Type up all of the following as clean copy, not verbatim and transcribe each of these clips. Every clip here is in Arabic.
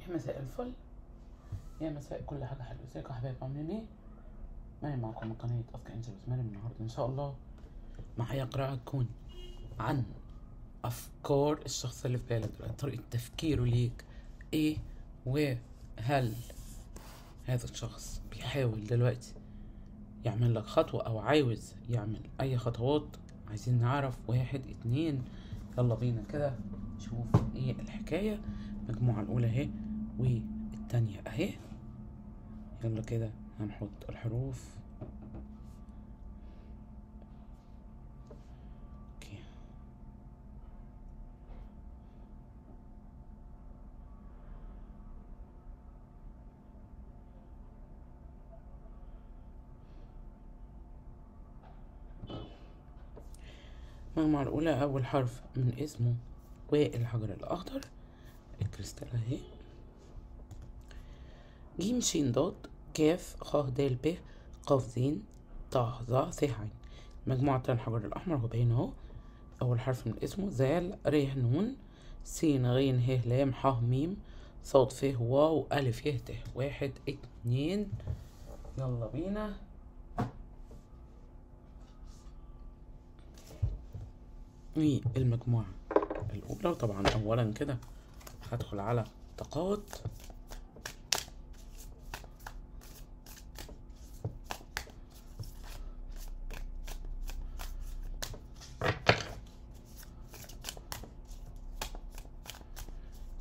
يا مساء الفل، يا مساء كل حاجة حلوة. ازيكم يا حبايب، عاملين ايه؟ مريم معاكم من قناة افكار انجلز. مريم النهاردة ان شاء الله معايا قراءة تكون عن افكار الشخص اللي في بالك دلوقتي، طريقة تفكيره ليك ايه، وهل هذا الشخص بيحاول دلوقتي يعمل لك خطوة او عاوز يعمل اي خطوات. عايزين نعرف 1 2. يلا بينا كده نشوف ايه الحكاية. المجموعة الاولى اهي والتانية اهي. يلا كده هنحط الحروف. اوكي، المجموعة الأولى أول حرف من اسمه والحجر الأخضر الكريستال اهي. جيم شين ضاد كاف خ د ب ق ز ط ظ ث ع. مجموعة الحجر الأحمر هو باين اهو. أول حرف من اسمه ذال ر ن س غ ه ل ح م ص ف واو ألف ي ت. 1 2. يلا بينا. والمجموعة الأولى، وطبعا أولا كده هدخل على طاقات.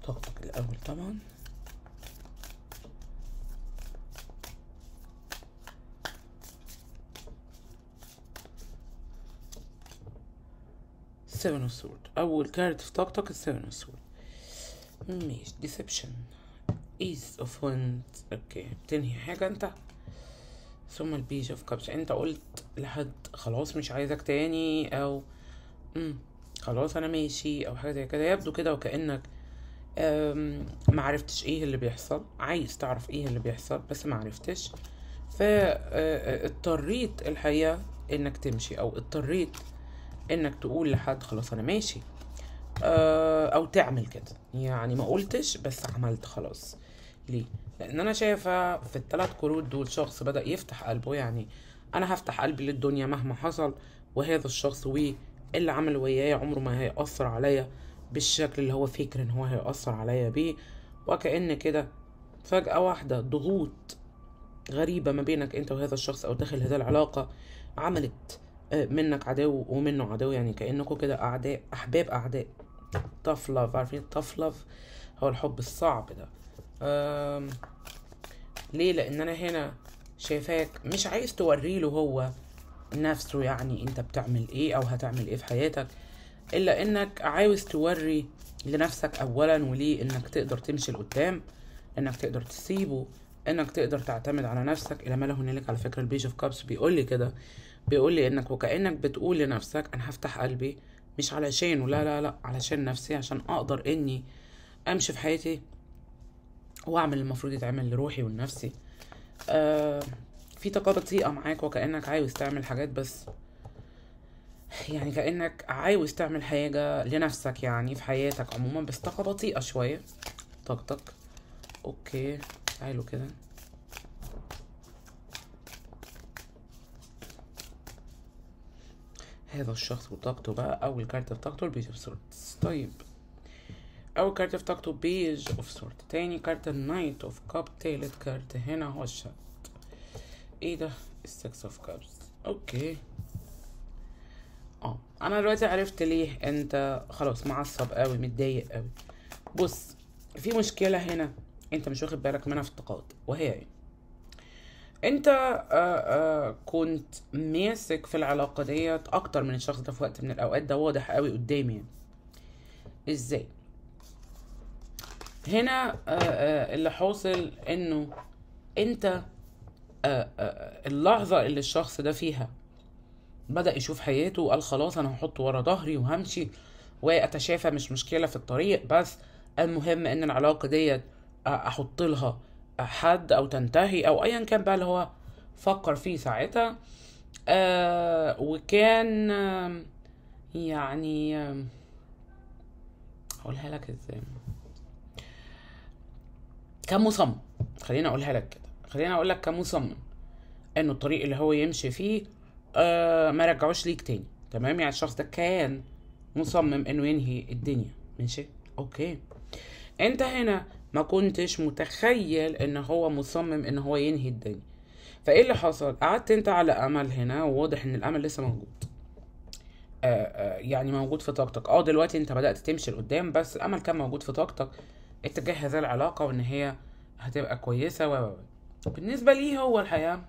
طاقتك الأول طبعا. سيفن اوف سورد، أول كارت في طاقتك السيفن اوف سورد. ماشي، ديسبشن ايس اوف ويند. اوكي، بتنهي حاجة انت. ثم البيج اوف كابس، انت قلت لحد خلاص مش عايزك تاني، او خلاص انا ماشي، او حاجة زي كده. يبدو كده وكأنك معرفتش ايه اللي بيحصل، عايز تعرف ايه اللي بيحصل بس معرفتش، فاضطريت الحقيقة انك تمشي، او اضطريت انك تقول لحد خلاص انا ماشي، او تعمل كده. يعني ما قلتش بس عملت خلاص. ليه؟ لان انا شايفة في ال3 كروت دول شخص بدأ يفتح قلبه. يعني انا هفتح قلبي للدنيا مهما حصل، وهذا الشخص واللي عمله ويايا عمره ما هيأثر عليا بالشكل اللي هو فاكر ان هو هيأثر عليا بيه. وكأن كده فجأة واحدة ضغوط غريبة ما بينك انت وهذا الشخص، او داخل هذه العلاقة، عملت منك عدو ومنه عدو. يعني كأنكم كده اعداء، احباب اعداء. tough love، عارفين tough love هو الحب الصعب ده. ليه؟ لان انا هنا شايفاك مش عايز توريله هو نفسه، يعني انت بتعمل ايه او هتعمل ايه في حياتك، الا انك عاوز توري لنفسك اولا وليه انك تقدر تمشي لقدام، انك تقدر تسيبه، انك تقدر تعتمد على نفسك الى ما له هنالك. على فكره البيج اوف كابس بيقول لي كده، بيقول لي انك وكانك بتقول لنفسك انا هفتح قلبي مش علشانه، لا لا لا، علشان نفسي، عشان اقدر اني امشي في حياتي واعمل المفروض يتعمل لروحي ولنفسي. في طاقة بطيئة معاك، وكأنك عاوز تعمل حاجات، بس يعني كأنك عاوز تعمل حاجة لنفسك يعني في حياتك عموما، بس طاقة بطيئة شوية طاقتك. اوكي تعالوا كده. هذا الشخص وطاقته بقى، اول كارت في طاقته البيج اوف سورتس. طيب اول كارت في طاقته بيج اوف سورت، تاني كارت النايت اوف كاب، تالت كارت هنا هو الشات. ايه ده؟ السكس اوف كابس. اوكي انا دلوقتي عرفت ليه انت خلاص معصب قوي، متضايق قوي. بص، في مشكلة هنا انت مش واخد بالك منها في الطاقات، وهي ايه؟ انت كنت ماسك في العلاقة ديت اكتر من الشخص ده في وقت من الاوقات، ده واضح قوي قدامي. يعني ازاي؟ هنا اللي حاصل انه انت اللحظة اللي الشخص ده فيها بدأ يشوف حياته وقال خلاص انا هحط ورا ظهري وهمشي واتشافى، مش مشكلة في الطريق، بس المهم ان العلاقة ديت احط لها حد او تنتهي او ايا كان بقى اللي هو فكر فيه ساعتها. وكان يعني، هقولها لك ازاي. كمصمم، خليني اقولها لك كده، خليني اقول لك كمصمم انه الطريق اللي هو يمشي فيه ما رجعوش ليك تاني. تمام، يعني الشخص ده كان مصمم انه ينهي الدنيا. ماشي، اوكي. انت هنا ما كنتش متخيل ان هو مصمم ان هو ينهي الدنيا، فايه اللي حصل؟ قعدت انت على امل هنا، وواضح ان الامل لسه موجود. يعني موجود في طاقتك. دلوقتي انت بدأت تمشي لقدام، بس الامل كان موجود في طاقتك اتجاه هذه العلاقة، وان هي هتبقى كويسة بالنسبة ليه هو الحقيقة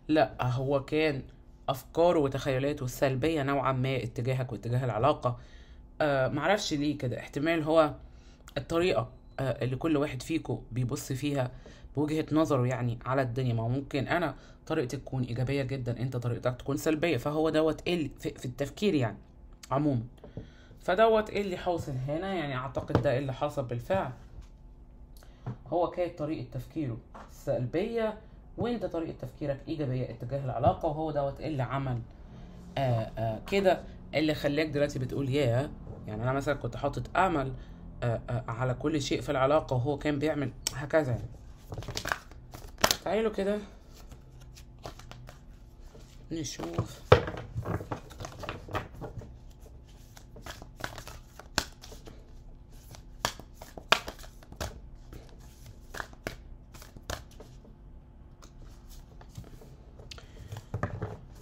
لا، هو كان افكاره وتخيلاته السلبية نوعا ما اتجاهك واتجاه العلاقة. معرفش ليه كده، احتمال هو الطريقة اللي كل واحد فيكو بيبص فيها بوجهة نظره يعني على الدنيا. ما هو ممكن انا طريقتي تكون ايجابية جدا، انت طريقتك تكون سلبية، فهو دوت اللي في التفكير يعني عموما. فدوت ايه اللي حاصل هنا، يعني اعتقد ده اللي حصل بالفعل. هو كانت طريقة تفكيره سلبية، وانت طريقة تفكيرك ايجابية اتجاه العلاقة، وهو دوت اللي عمل كده، اللي خلاك دلوقتي بتقول ياه. يعني انا مثلا كنت حاطط امل على كل شيء في العلاقة، وهو كان بيعمل هكذا يعني. تعالوا كده نشوف.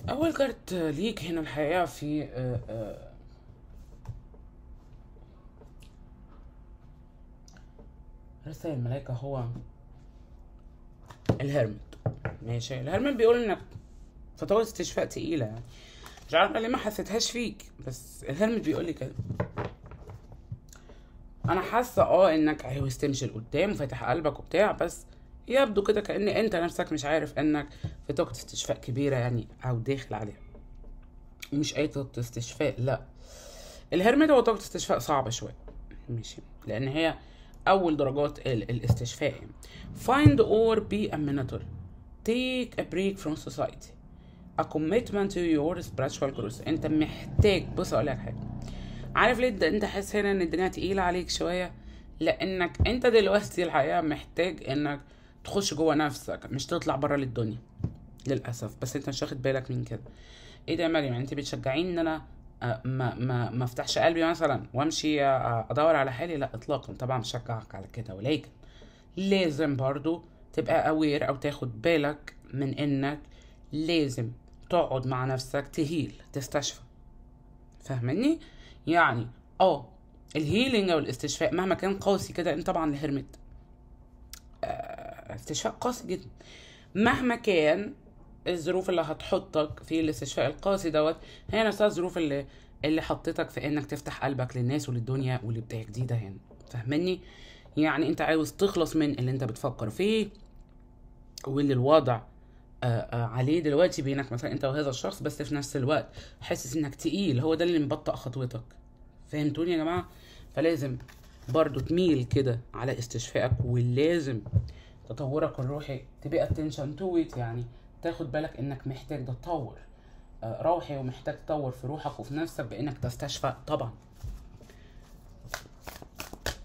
اول كارت ليك هنا الحقيقة في رسائل الملائكة هو الهرمت. ماشي، الهرمت بيقول انك فترة استشفاء تقيلة يعني. مش عارفة ليه ما حسيتهاش فيك، بس الهرمت بيقول لي كده. انا حاسة انك عاوز تمشي لقدام وفاتح قلبك وبتاع، بس يبدو كده كأن انت نفسك مش عارف انك في طاقة استشفاء كبيرة يعني، او داخل عليها. مش اي طاقة استشفاء، لا، الهرمت هو طاقة استشفاء صعبة شوية. ماشي، لان هي اول درجات الاستشفاء يعني. find or be a mentor, take a break from society, a commitment to your spiritual growth. انت محتاج، بص اقول لك حاجة، عارف ليه انت حاسس هنا ان الدنيا تقيلة عليك شوية؟ لانك انت دلوقتي الحقيقة محتاج انك تخش جوه نفسك، مش تطلع بره للدنيا للاسف. بس انت مش واخد بالك من كده. ايه ده يا مريم، انت بتشجعيني ان انا ما افتحش قلبي مثلا وامشي ادور على حالي؟ لا اطلاقا، طبعا بشجعك على كده، ولكن لازم برضو تبقى اوير او تاخد بالك من انك لازم تقعد مع نفسك تهيل، تستشفى. فاهمني؟ يعني الهيلينج او الاستشفاء مهما كان قاسي كده، انت طبعا الهرمت استشفاء قاسي جدا. مهما كان الظروف اللي هتحطك في الاستشفاء القاسي دوت، هي نفسها الظروف اللي حطتك في انك تفتح قلبك للناس وللدنيا ولبداية جديدة هنا. فاهمني؟ يعني انت عاوز تخلص من اللي انت بتفكر فيه، واللي الوضع عليه دلوقتي بينك مثلا انت وهذا الشخص، بس في نفس الوقت حاسس انك تقيل، هو ده اللي مبطئ خطوتك. فهمتوني يا جماعة؟ فلازم برضو تميل كده على استشفائك، ولازم تطورك الروحي تبقى attention to it، يعني تاخد بالك انك محتاج تتطور روحي، ومحتاج تطور في روحك وفي نفسك بانك تستشفى طبعا.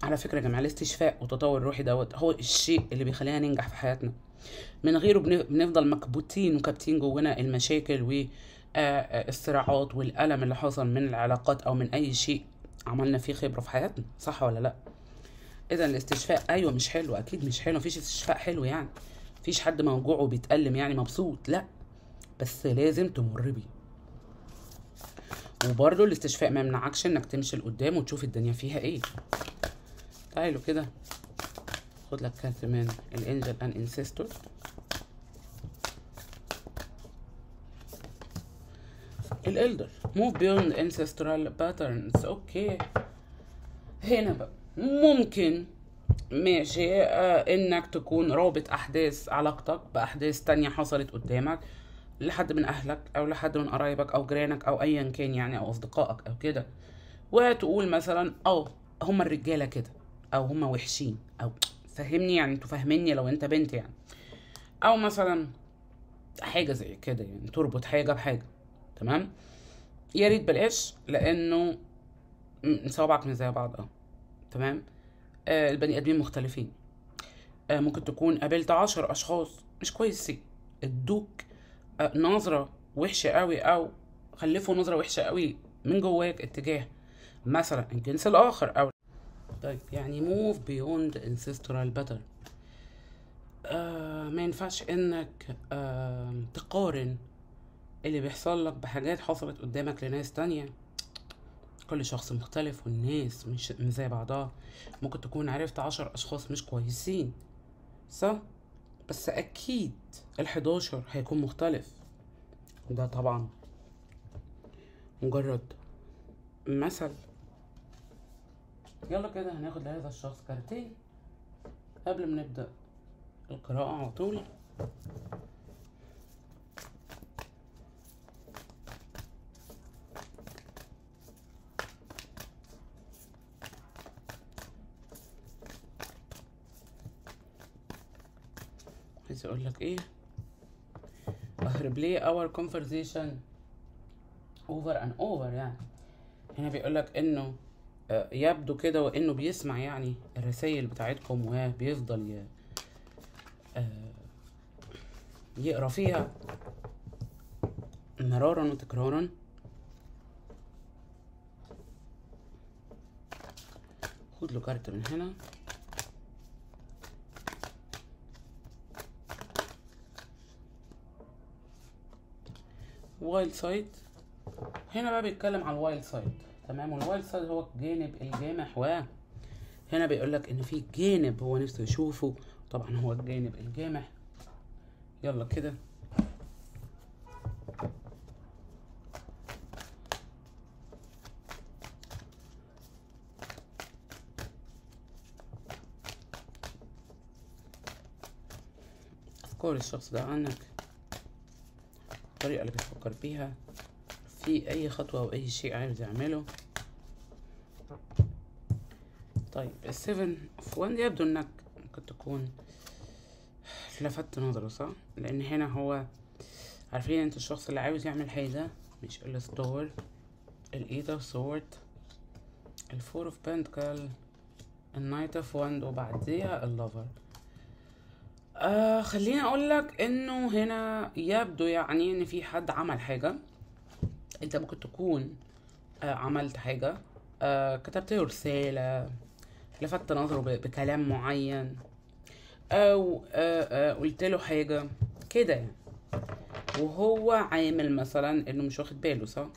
على فكرة يا جماعة، الاستشفاء والتطور الروحي دوت هو الشيء اللي بيخلينا ننجح في حياتنا. من غيره بنفضل مكبوتين وكابتين جوانا المشاكل والصراعات والألم اللي حصل من العلاقات او من اي شيء عملنا فيه خبرة في حياتنا، صح ولا لا؟ اذا الاستشفاء ايوه مش حلو، اكيد مش حلو، مفيش استشفاء حلو يعني، مفيش حد موجوع وبيتألم يعني مبسوط، لا، بس لازم تمر بيه. وبرضه الاستشفاء ما يمنعكش انك تمشي لقدام وتشوف الدنيا فيها ايه. تعالوا كده خد لك كارت من الانجل ان انسيستور. الالدر move beyond ancestral patterns. اوكي، هنا بقى ممكن ماشي انك تكون رابط احداث علاقتك باحداث تانية حصلت قدامك لحد من اهلك او لحد من قرايبك او جيرانك او ايا كان يعني، او اصدقائك او كده، وتقول مثلا هم الرجاله كده، او هم وحشين، او فهمني يعني، انتوا فاهميني لو انت بنت يعني، او مثلا حاجه زي كده يعني، تربط حاجه بحاجه. تمام، يا ريت بلاش، لانه صوابعك مش زي بعض. تمام، البني ادمين مختلفين. ممكن تكون قابلت 10 اشخاص مش كويسين ادوك نظرة وحشة قوي، او خلفوا نظرة وحشة قوي من جواك اتجاه مثلا الجنس الاخر. او طيب يعني move beyond ancestral pattern. ما ينفعش انك تقارن اللي بيحصل لك بحاجات حصلت قدامك لناس تانية. كل شخص مختلف والناس مش زي بعضها. ممكن تكون عرفت 10 اشخاص مش كويسين، صح؟ بس اكيد ال11 هيكون مختلف. ده طبعا مجرد مثل. يلا كده هناخد لهذا الشخص كارتين قبل ما نبدأ القراءة على طول. عايز اقول لك ايه، replay our conversation over and over. يعني هنا بيقول لك انه يبدو كده وانه بيسمع يعني الرسائل بتاعتكم وبيفضل يقرا فيها مرارا وتكرارا. خد له كارت من هنا. وايلد سايد. هنا بقى بيتكلم عن الوايلد سايد، تمام. والوايلد سايد هو الجانب الجامح. هنا بيقول لك ان في جانب هو نفسه يشوفه، طبعا هو الجانب الجامح. يلا كده افكار الشخص ده عنك، الطريقة اللي بتفكر بيها في اي خطوة او اي شيء عايز يعمله. طيب السيفن اوف وان يبدو انك ممكن تكون لفت نظره، صح؟ لان هنا هو عارفين انت الشخص اللي عاوز يعمل حاجة، مش الستور. الايت اوف سورد، الفور اوف بنتكل، النايت اوف وند، وبعديها اللوفر. خليني اقول لك انه هنا يبدو يعني ان في حد عمل حاجة. انت ممكن تكون عملت حاجة، كتبت له رسالة، لفت نظره بكلام معين، او قلت له حاجة كده يعني، وهو عامل مثلا انه مش واخد باله، صح؟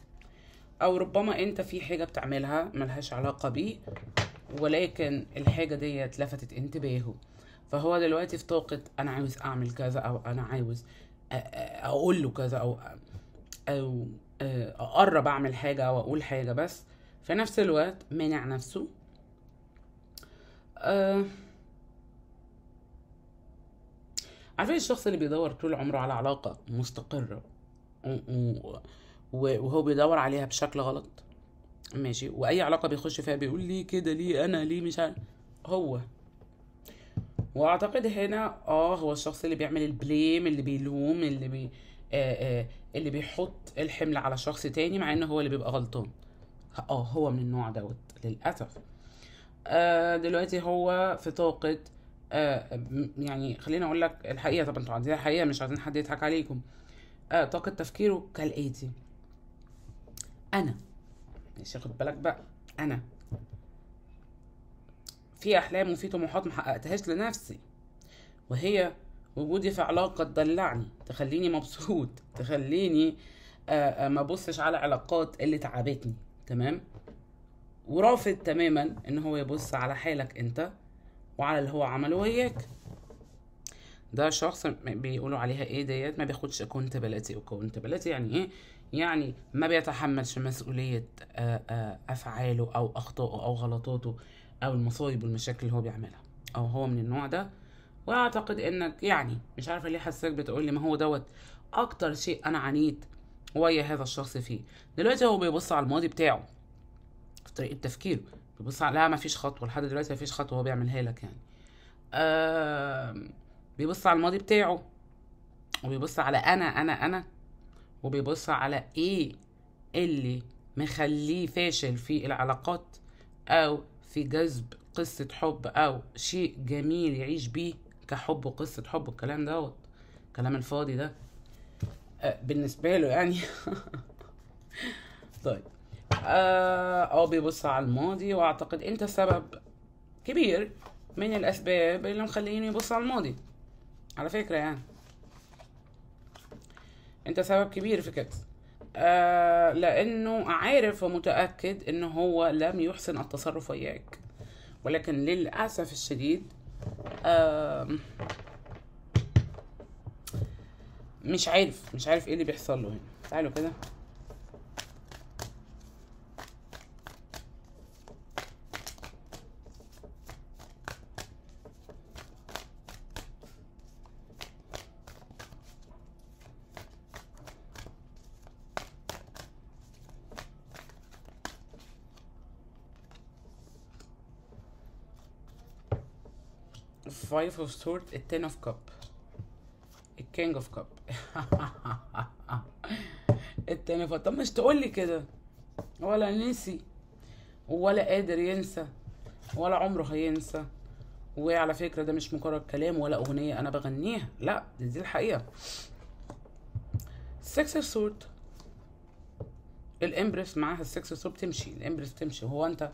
او ربما انت في حاجة بتعملها ملهاش علاقة بيه، ولكن الحاجة ديت لفتت انتباهه، فهو دلوقتي في طاقة انا عاوز اعمل كذا، او انا عاوز اقول له كذا، او اقرب اعمل حاجة او اقول حاجة، بس في نفس الوقت مانع نفسه. عارفين الشخص اللي بيدور طول عمره على علاقة مستقرة وهو بيدور عليها بشكل غلط، ماشي، واي علاقة بيخش فيها بيقول ليه كده، ليه انا، ليه مش عارف هو. واعتقد هنا هو الشخص اللي بيعمل البليم، اللي بيلوم، اللي بيحط الحمل على شخص تاني مع انه هو اللي بيبقى غلطان. هو من النوع دوت للأسف. دلوقتي هو في طاقة يعني خليني اقول لك الحقيقة، طبعا انتوا عايزين الحقيقة، مش عايزين حد يضحك عليكم. طاقة تفكيره كالآتي: انا مش خد بالك بقى، انا في احلام وفي طموحات محققتهاش لنفسي، وهي وجودي في علاقة تدلعني، تخليني مبسوط، تخليني ما بصش على علاقات اللي تعبتني، تمام. ورافض تماما ان هو يبص على حالك انت وعلى اللي هو عمله وياك. ده شخص بيقولوا عليها ايه ديت، ما بياخدش accountability يعني ايه؟ يعني ما بيتحملش مسؤولية افعاله او اخطائه او غلطاته او المصايب والمشاكل اللي هو بيعملها، او هو من النوع ده. واعتقد انك يعني مش عارفه ليه حاساك بتقولي ما هو دوت اكتر شيء انا عانيت ويا هذا الشخص فيه. دلوقتي هو بيبص على الماضي بتاعه في طريقه تفكيره، بيبص على لا ما فيش خطوه لحد دلوقتي، ما فيش خطوه هو بيعملها لك يعني. بيبص على الماضي بتاعه، وبيبص على انا وبيبص على ايه اللي مخليه فاشل في العلاقات او في جذب قصة حب او شيء جميل يعيش بيه كحب وقصة حب والكلام دوت، الكلام الفاضي ده بالنسبة له يعني. طيب بيبص على الماضي، واعتقد انت سبب كبير من الاسباب اللي مخليني يبص على الماضي على فكرة، يعني انت سبب كبير في كده. لانه عارف ومتأكد انه هو لم يحسن التصرف وياك، ولكن للأسف الشديد مش عارف ايه اللي بيحصل له هنا. تعالوا كده. Five of Swords، Ten of Cup، King of Cup. التاني طب مش تقولي كده، ولا نسي ولا قادر ينسى ولا عمره هينسى. وعلى فكرة ده مش مجرد كلام ولا أغنية أنا بغنيها، لا دي الحقيقة. Six of Swords، الإمبرس معاها السكس اوف سورد بتمشي، الإمبرس بتمشي هو أنت،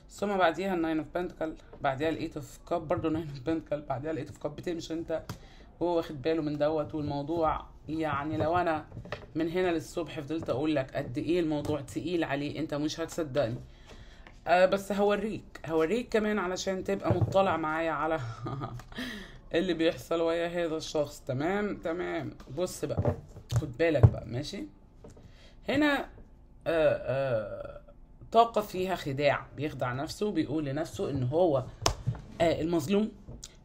ثم بعديها الناين اوف بنتكل، بعديها الايت اوف كاب، برضه ناين اوف بنتكل، بعديها الايت اوف كاب، بتمشي انت هو واخد باله من دوت. والموضوع يعني لو انا من هنا للصبح فضلت اقول لك قد ايه الموضوع تقيل عليه انت مش هتصدقني. بس هوريك كمان علشان تبقى مطلع معايا على اللي بيحصل ويا هذا الشخص. تمام. بص بقى، خد بالك بقى، ماشي. هنا طاقة فيها خداع، بيخدع نفسه، بيقول لنفسه ان هو المظلوم،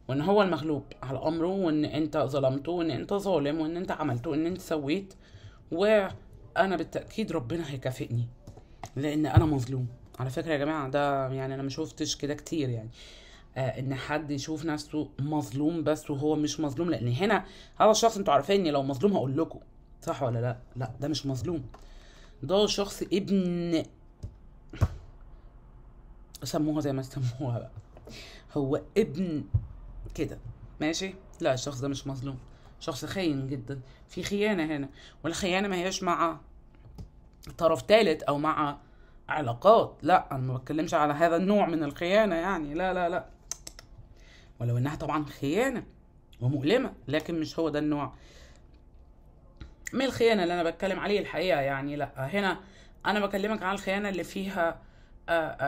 وان هو المغلوب على امره، وان انت ظلمته، وان انت ظالم، وان انت عملته، وان انت سويت، وانا بالتأكيد ربنا هيكافئني لان انا مظلوم. على فكرة يا جماعة ده يعني انا ما شوفتش كده كتير، يعني ان حد يشوف نفسه مظلوم بس وهو مش مظلوم. لان هنا هذا الشخص انتوا عارفيني لو مظلوم هقول لكم صح ولا لا ده مش مظلوم، ده شخص ابن، سموها زي ما سموها بقى، هو ابن كده، ماشي. لا الشخص ده مش مظلوم، شخص خاين جدا، في خيانة هنا. والخيانة ما هيش مع طرف ثالث او مع علاقات، لا انا ما بتكلمش على هذا النوع من الخيانة يعني، لا ولو انها طبعا خيانة ومؤلمة، لكن مش هو ده النوع من الخيانة اللي انا بتكلم عليه الحقيقة يعني. لا هنا انا بكلمك عن الخيانة اللي فيها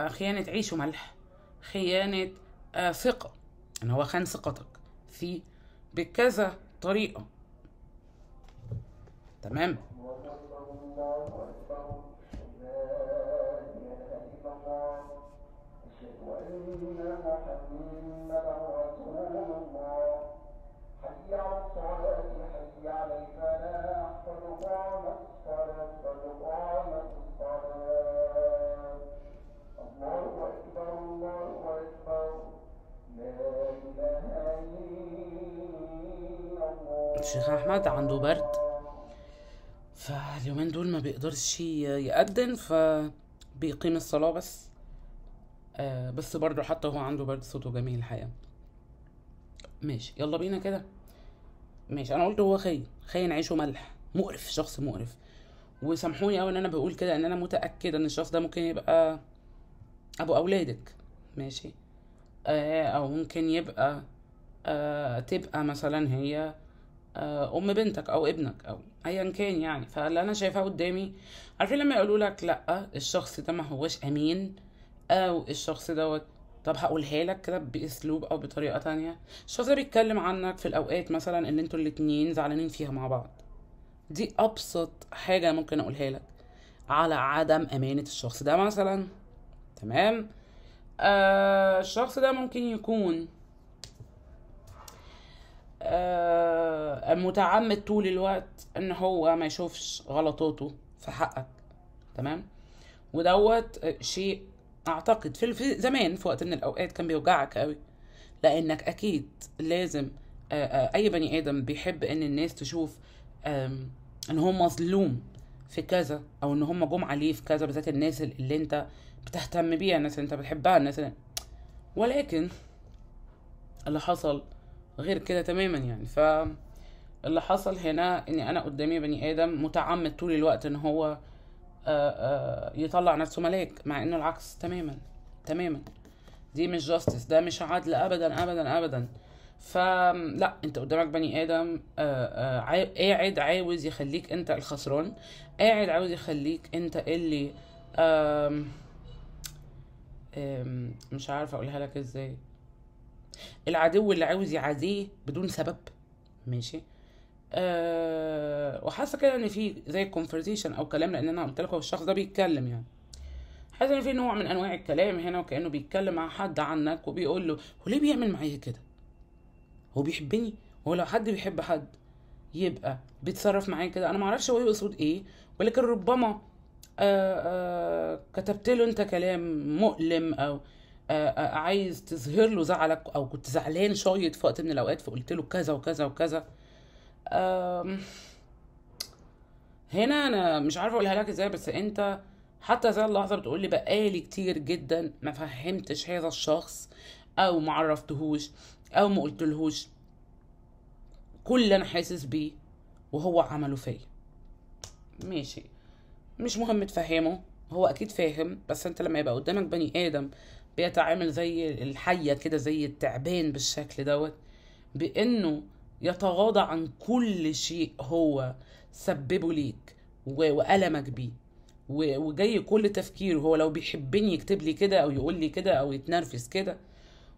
خيانة عيش وملح، خيانة ثقة، ان هو خان ثقتك في بكذا طريقة. تمام. الشيخ احمد عنده برد، فاليومين دول ما بيقدرش يأذن، فبيقيم الصلاة بس. بس برضه حتى هو عنده برد صوته جميل الحقيقة. ماشي يلا بينا كده. ماشي، انا قلت هو خاين عيش وملح، مقرف، شخص مقرف. وسامحوني قوي ان انا بقول كده، ان انا متأكدة ان الشخص ده ممكن يبقى ابو اولادك، ماشي. او ممكن يبقى تبقى مثلا هي ام بنتك او ابنك او ايا كان يعني. فاللي انا شايفاه قدامي، عارفين لما يقولوا لك لا الشخص ده ما هوش امين، او الشخص دوت، طب هقولها لك كده باسلوب او بطريقه تانية، الشخص ده بيتكلم عنك في الاوقات مثلا ان انتوا الاتنين زعلانين فيها مع بعض. دي ابسط حاجه ممكن اقولها لك على عدم امانه الشخص ده مثلا. تمام. الشخص ده ممكن يكون متعمد طول الوقت ان هو ما يشوفش غلطاته في حقك. تمام. ودوت شيء اعتقد في زمان في وقت من الاوقات كان بيوجعك قوي، لانك اكيد لازم اي بني ادم بيحب ان الناس تشوف ان هو مظلوم في كذا، او ان هم جم عليه في كذا، بالذات الناس اللي انت بتهتم بيها، الناس اللي انت بتحبها، الناس اللي ولكن اللي حصل غير كده تماما يعني. اللي حصل هنا اني انا قدامي بني ادم متعمد طول الوقت ان هو يطلع نفسه ملاك، مع انه العكس تماما تماما. دي مش جاستس، ده مش عدل ابدا ابدا ابدا. فلا، انت قدامك بني ادم قاعد عاوز يخليك انت الخسران، قاعد عاوز يخليك انت اللي مش عارفه اقولها لك ازاي، العدو اللي عاوز يعاديه بدون سبب. ماشي. وحاسه كده ان في زي كونفرزيشن او كلام، لان انا قلت لك هو الشخص ده بيتكلم يعني. حاسه ان في نوع من انواع الكلام هنا، وكانه بيتكلم مع حد عنك وبيقول له هو ليه بيعمل معايا كده؟ هو بيحبني؟ هو لو حد بيحب حد يبقى بيتصرف معايا كده؟ انا معرفش هو يقصد ايه، ولكن ربما كتبت له انت كلام مؤلم، او عايز تظهر له زعلك، او كنت زعلان شايط في وقت من الاوقات فقلت له كذا وكذا وكذا. هنا انا مش عارفه اقولها لك ازاي، بس انت حتى زي اللحظه بتقول لي بقالي كتير جدا ما فهمتش هذا الشخص، او ما عرفتهوش، او ما قلتلهوش كل اللي انا حاسس بيه وهو عمله فيا. ماشي، مش مهم تفهمه، هو اكيد فاهم. بس انت لما يبقى قدامك بني ادم بيتعامل زي الحيه كده، زي التعبان بالشكل دوت، بانه يتغاضى عن كل شيء هو سببه ليك وألمك بيه، وجاي كل تفكيره هو لو بيحبني يكتب لي كده او يقول لي كده او يتنرفز كده،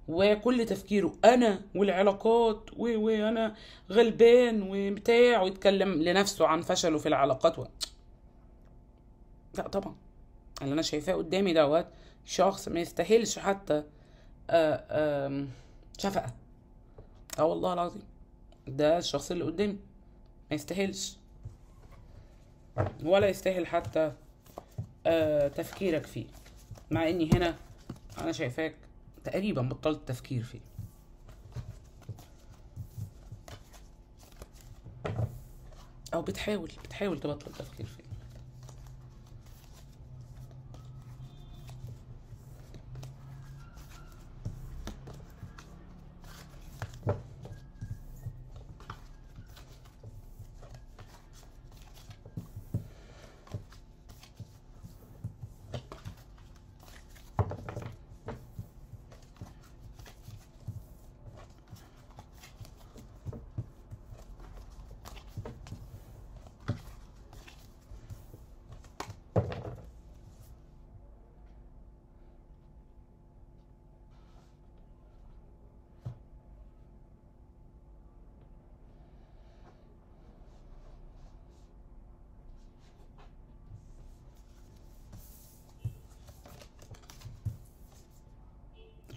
وكل تفكيره انا والعلاقات وانا غلبان وبتاع، ويتكلم لنفسه عن فشله في العلاقات لا طبعا، اللي انا شايفاه قدامي دوت شخص ما يستاهلش حتى شفقة. والله العظيم ده الشخص اللي قدامي ما يستاهلش، ولا يستاهل حتى تفكيرك فيه، مع اني هنا انا شايفاك تقريبا بطلت تفكير فيه، او بتحاول تبطل تفكير فيه.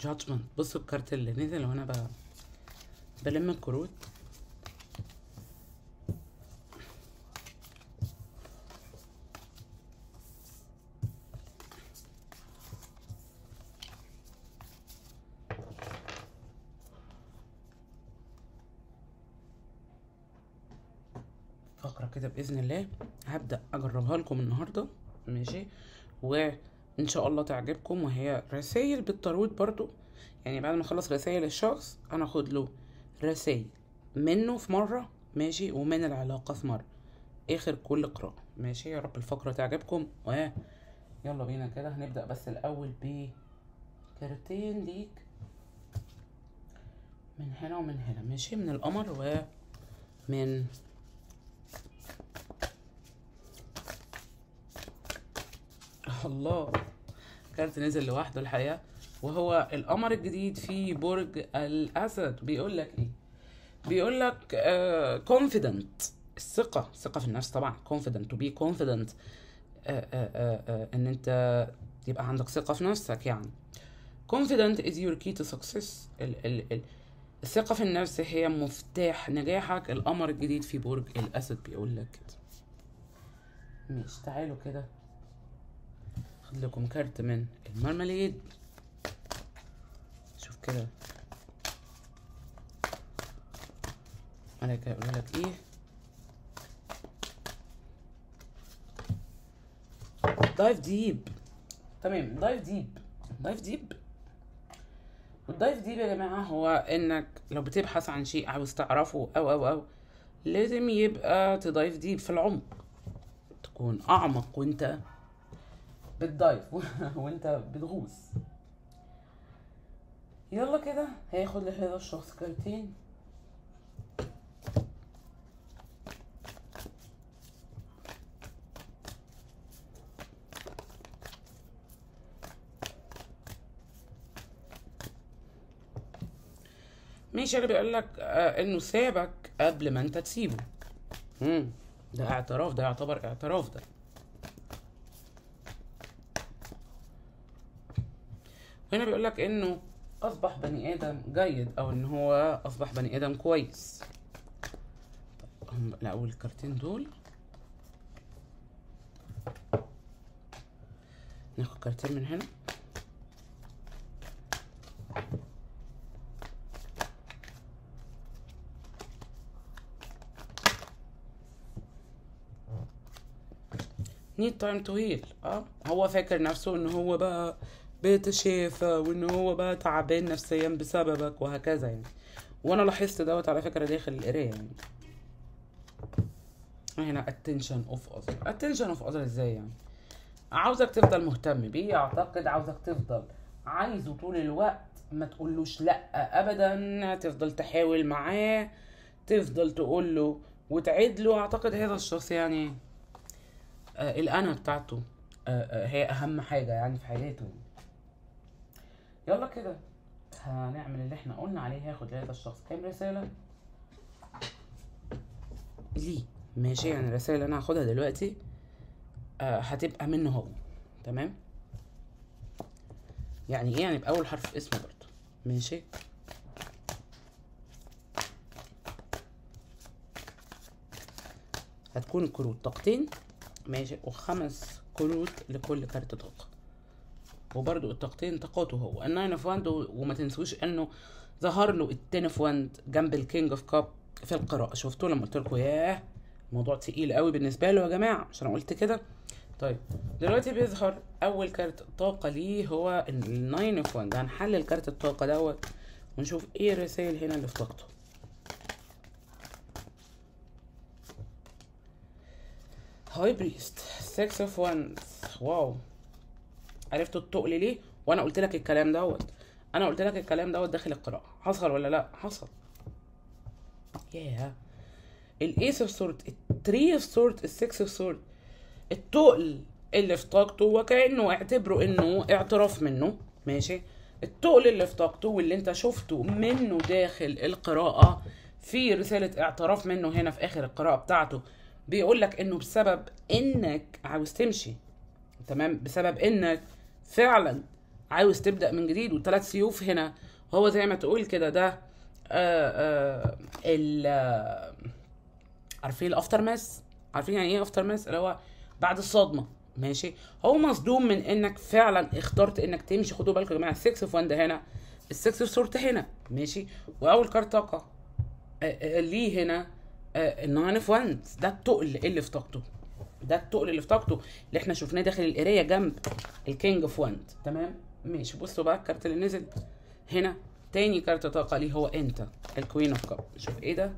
جادجمنت. بصوا الكارت اللي نزل وانا بلم الكروت. فقرة كده بإذن الله هبدأ أجربها لكم النهاردة. ماشي، وإن شاء الله تعجبكم. وهي رسائل بالترويج برضو، يعني بعد ما أخلص رسائل الشخص أنا أخد له رسائل منه في مرة، ماشي، ومن العلاقة في مرة آخر كل قراءة. ماشي، يا رب الفقرة تعجبكم. يلا بينا كده هنبدأ. بس الأول بكارتين ليك من هنا ومن هنا. ماشي، من القمر ومن الله. كارت نزل لوحده الحقيقة، وهو القمر الجديد في برج الأسد. بيقول لك ايه؟ بيقول لك confident، الثقة في النفس طبعا. confident to be confident، ان انت يبقى عندك ثقة في نفسك يعني. confident is your key to success. الثقة في النفس هي مفتاح نجاحك. القمر الجديد في برج الأسد بيقول لك كده. مش تعالوا كده خد لكم كارت من المرماليد. شوف كده ملكة يقول لك ايه. دايف ديب. تمام، دايف ديب. والدايف ديب يا جماعة هو انك لو بتبحث عن شيء عاوز تعرفه او لازم يبقى تدايف ديب في العمق، تكون اعمق وانت بتدايف وانت بتغوص. يلا كده هياخد لهذا الشخص كارتين. ماشي، اللي بيقول لك انه سابك قبل ما انت تسيبه. ده اعتراف، ده يعتبر اعتراف ده. هنا بيقول لك انه اصبح بني ادم جيد، او ان هو اصبح بني ادم كويس. طيب الاول الكارتين دول، ناخد كارتين من هنا. need time to heal. هو فاكر نفسه ان هو بقى بيتشافى وان هو بقى تعبان نفسيا بسببك وهكذا يعني. وانا لاحظت دوت على فكرة داخل القراية يعني. هنا attention of other ازاي يعني؟ عاوزك تفضل مهتم بيه، اعتقد عاوزك تفضل عايزه طول الوقت، ما تقولوش لا ابدا، تفضل تحاول معاه، تفضل تقوله وتعيد له. اعتقد هذا الشخص يعني الانا بتاعته هي اهم حاجة يعني في حياته. يلا كده هنعمل اللي احنا قلنا عليه. هاخد لهذا الشخص كام رسالة ليه؟ ماشي، يعني الرسالة اللي انا هاخدها دلوقتي هتبقى منه هو. تمام، يعني ايه؟ يعني بأول حرف اسمه برضه. ماشي، هتكون الكروت طاقتين. ماشي، وخمس كروت لكل كارت طاقة، وبرضو الطاقتين طاقته هو الناين اوف واند. وما تنسوش انه ظهر له التين اوف واند جنب الكينج اوف كاب في القراءة. شفتوا لما قلت لكم ياه موضوع تقيل قوي بالنسبة له يا جماعة عشان قلت كده. طيب دلوقتي بيظهر اول كارت طاقة ليه هو الناين اوف واند. هنحلل كارت الطاقة دوت ونشوف ايه الرسائل هنا اللي في طاقته. هاي بريست، 6 اوف واند. واو، عرفتوا التقل ليه؟ وانا قلت لك الكلام دوت، انا قلت لك الكلام دوت داخل القراءة. حصل ولا لا؟ حصل. ياه، الايس اوف سورد، التري اوف سورد، السكس اوف سورد، التقل اللي في طاقته وكأنه اعتبره انه اعتراف منه. ماشي، التقل اللي في طاقته واللي انت شفته منه داخل القراءة في رسالة اعتراف منه هنا في اخر القراءة بتاعته. بيقولك انه بسبب انك عاوز تمشي، تمام، بسبب انك فعلا عاوز تبدأ من جديد. والثلاث سيوف هنا هو زي ما تقول كده ده عارفين الافتر ماس؟ عارفين يعني ايه افتر ماس؟ اللي هو بعد الصدمة. ماشي، هو مصدوم من انك فعلا اخترت انك تمشي. خدوا بالكم يا جماعة، السكس اوف واند هنا، السكس اوف سورت هنا. ماشي، واول كارت طاقة ليه هنا الناين اوف واند. ده التقل اللي في طاقته، ده التقل اللي في طاقته اللي احنا شفناه داخل القرايه جنب الكينج اوف واند. تمام، ماشي. بصوا بقى الكارت اللي نزل هنا تاني كارت طاقه ليه هو انت الكوين اوف كاب. شوف ايه ده،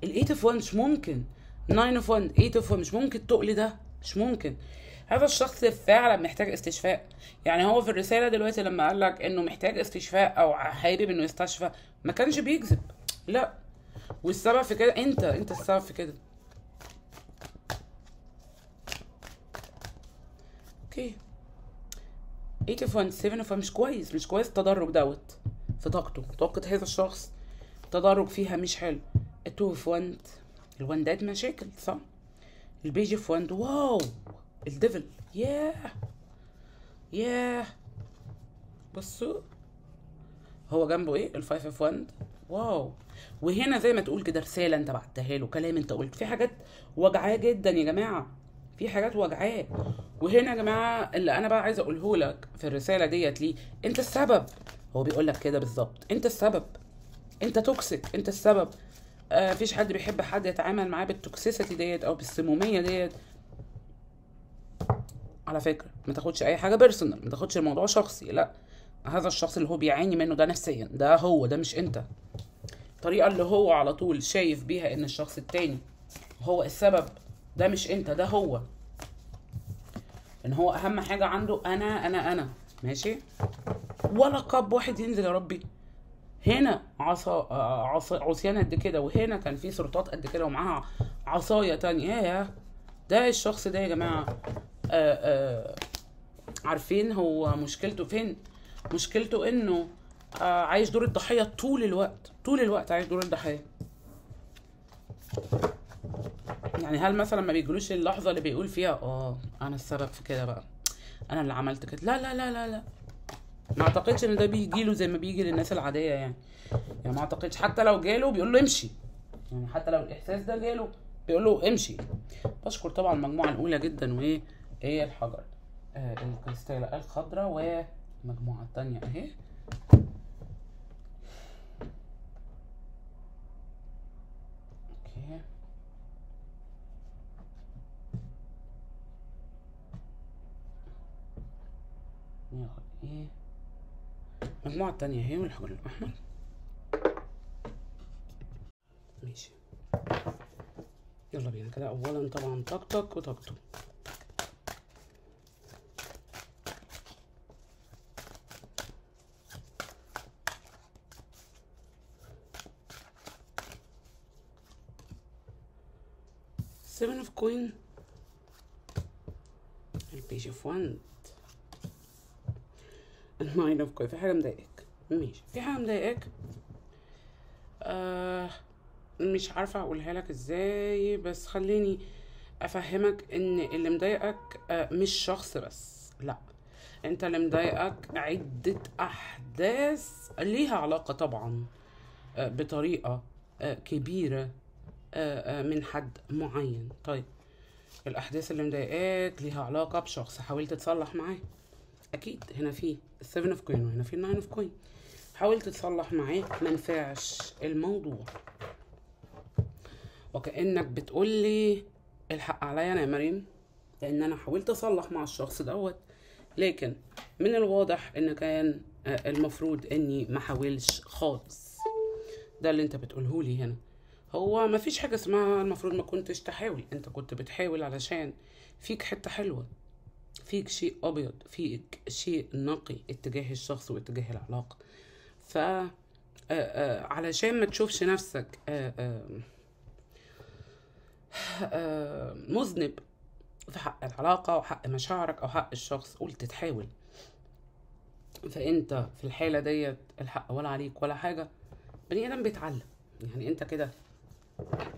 الايت اوف واند مش ممكن، ناين اوف واند، ايت اوف واند مش ممكن، التقل ده مش ممكن. هذا الشخص فعلا محتاج استشفاء. يعني هو في الرساله دلوقتي لما قال لك انه محتاج استشفاء او حابب انه يستشفى ما كانش بيكذب، لا. والسبب في كده انت السبب في كده. اوكي، 8 اوف 1 7 اوف 1 مش كويس، مش كويس. التدرج دوت في طاقته، طاقة هذا الشخص التدرج فيها مش حلو. 2 اوف 1 الوندات مشاكل، صح؟ البيج اوف 1 واو، الديفل، ياه بصوا هو جنبه ايه، الفايف اوف 1 واو. وهنا زي ما تقول كده رسالة انت بعتها له، كلام انت قلت، في حاجات وجعاه جدا يا جماعة، في حاجات وجعاه. وهنا يا جماعه اللي انا بقى عايزه اقوله لك في الرساله ديت ليه، انت السبب. هو بيقول لك كده بالظبط، انت السبب، انت توكسيك، انت السبب. مفيش حد بيحب حد يتعامل معاه بالتوكسيسيتي ديت او بالسموميه ديت. على فكره ما تاخدش اي حاجه بيرسونال، ما تاخدش الموضوع شخصي، لا، هذا الشخص اللي هو بيعاني منه ده نفسيا، ده هو، ده مش انت. الطريقة اللي هو على طول شايف بيها ان الشخص التاني هو السبب، ده مش انت، ده هو. ان هو اهم حاجة عنده انا ماشي. ولا قب واحد ينزل يا ربي. هنا عصيان قد كده، وهنا كان في سلطات قد كده ومعاها عصاية تانية. ياه، ده الشخص ده يا جماعة. عارفين هو مشكلته فين؟ مشكلته انه عايش دور الضحية طول الوقت، طول الوقت عايش دور الضحية. يعني هل مثلا ما بيجيلوش اللحظة اللي بيقول فيها انا السبب في كده بقى، انا اللي عملت كده؟ لا لا لا لا لا، ما اعتقدش ان ده بيجيله زي ما بيجي للناس العادية يعني ما اعتقدش. حتى لو جاله بيقول له امشي، يعني حتى لو الاحساس ده جاله بيقول له امشي. بشكر طبعا المجموعة الاولى جدا، وايه ايه الحجر الكريستالة الخضراء، والمجموعة التانية اهي. اوكي، ناخد ايه المجموعة التانية اهي والحجر الاحمر. ماشي، يلا بينا كده. اولا طبعا طقطق وطقطق. سيفن اوف كوين، البيج اوف واند، الناين اوف كوين. في حاجة مضايقك؟ ماشي، في حاجة مضايقك. مش عارفة اقولها لك ازاي، بس خليني افهمك ان اللي مضايقك مش شخص بس، لا، انت اللي مضايقك عدة احداث ليها علاقة طبعا بطريقة كبيرة من حد معين. طيب، الاحداث اللي مضايقاك ليها علاقة بشخص حاولت تصلح معاه، اكيد. هنا في السيفن اوف كوين وهنا في الناين اوف كوين. حاولت تصلح معاه، منفعش الموضوع، وكأنك بتقولي الحق عليا انا يا مريم، لان انا حاولت اصلح مع الشخص دوت، لكن من الواضح ان كان المفروض اني ما حاولش خالص. ده اللي انت بتقوله لي هنا. هو ما فيش حاجة اسمها المفروض ما كنتش تحاول، انت كنت بتحاول علشان فيك حتة حلوة، فيك شيء ابيض، فيك شيء نقي اتجاه الشخص واتجاه العلاقة. ف علشان ما تشوفش نفسك مذنب في حق العلاقة وحق مشاعرك او حق الشخص، قلت تحاول. فانت في الحالة ديت الحق ولا عليك ولا حاجة. بني ادم بيتعلم، يعني انت كده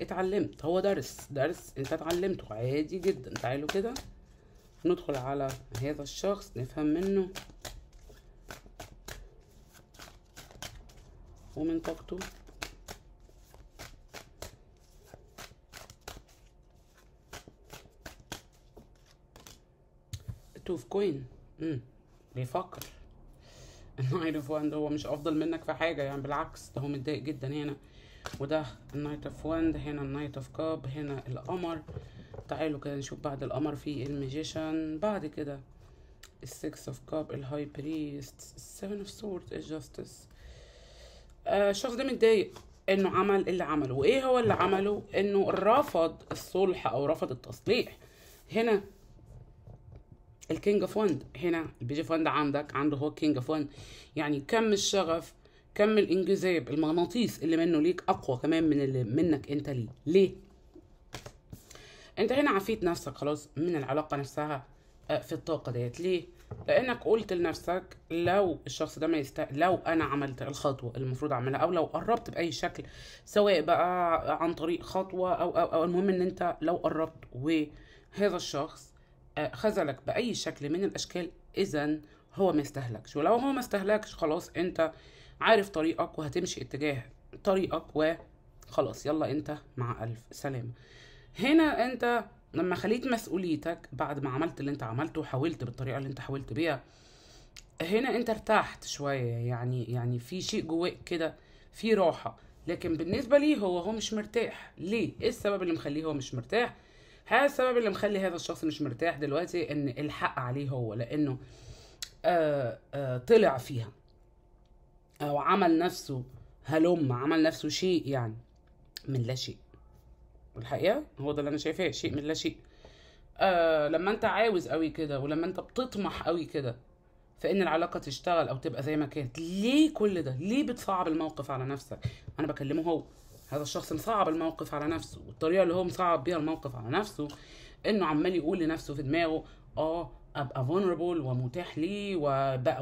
اتعلمت، هو درس انت اتعلمته عادي جدا. تعالوا كده ندخل على هذا الشخص نفهم منه ومن طاقته. تو اوف كوين، بيفكر. النايت اوف واند هو مش افضل منك في حاجة، يعني بالعكس ده هو متضايق جدا هنا. وده النايت اوف واند، هنا النايت اوف كاب، هنا القمر. تعالوا كده نشوف بعد القمر في الماجيشن، بعد كده السكس اوف كاب، الهاي بريست، السفن اوف سورد، الجاستس. الشخص ده متضايق انه عمل اللي عمله. وايه هو اللي عمله؟ انه رفض الصلح او رفض التصليح. هنا الكينج اوف واند، هنا البيج اوف واند عنده هو الكينج اوف واند. يعني كم الشغف، كم الانجذاب، المغناطيس اللي منه ليك اقوى كمان من اللي منك انت ليه. انت هنا عافيت نفسك خلاص من العلاقة نفسها في الطاقة ديت. ليه؟ لانك قلت لنفسك لو الشخص ده ما لو انا عملت الخطوة اللي المفروض اعملها، او لو قربت باي شكل، سواء بقى عن طريق خطوة او المهم ان انت لو قربت وهذا الشخص خذلك باي شكل من الاشكال، اذا هو ما يستهلكش. ولو هو ما استهلكش خلاص انت عارف طريقك وهتمشي اتجاه طريقك وخلاص، يلا انت مع الف سلامة. هنا انت لما خليت مسؤوليتك بعد ما عملت اللي انت عملته وحاولت بالطريقة اللي انت حاولت بيها، هنا انت ارتحت شوية، يعني في شيء جواك كده، في راحة. لكن بالنسبة ليه هو مش مرتاح. ليه؟ ايه السبب اللي مخليه هو مش مرتاح؟ هذا السبب اللي مخلي هذا الشخص مش مرتاح دلوقتي، ان الحق عليه هو، لانه طلع فيها او عمل نفسه عمل نفسه شيء يعني من لا شيء. الحقيقة هو ده اللي انا شايفاه، شيء من لا شيء. لما انت عاوز قوي كده، ولما انت بتطمح قوي كده في ان العلاقة تشتغل او تبقى زي ما كانت، ليه كل ده؟ ليه بتصعب الموقف على نفسك؟ انا بكلمه هو، هذا الشخص مصعب الموقف على نفسه، والطريقة اللي هو مصعب بيها الموقف على نفسه انه عمال يقول لنفسه في دماغه ابقى vulnerable ومتاح ليه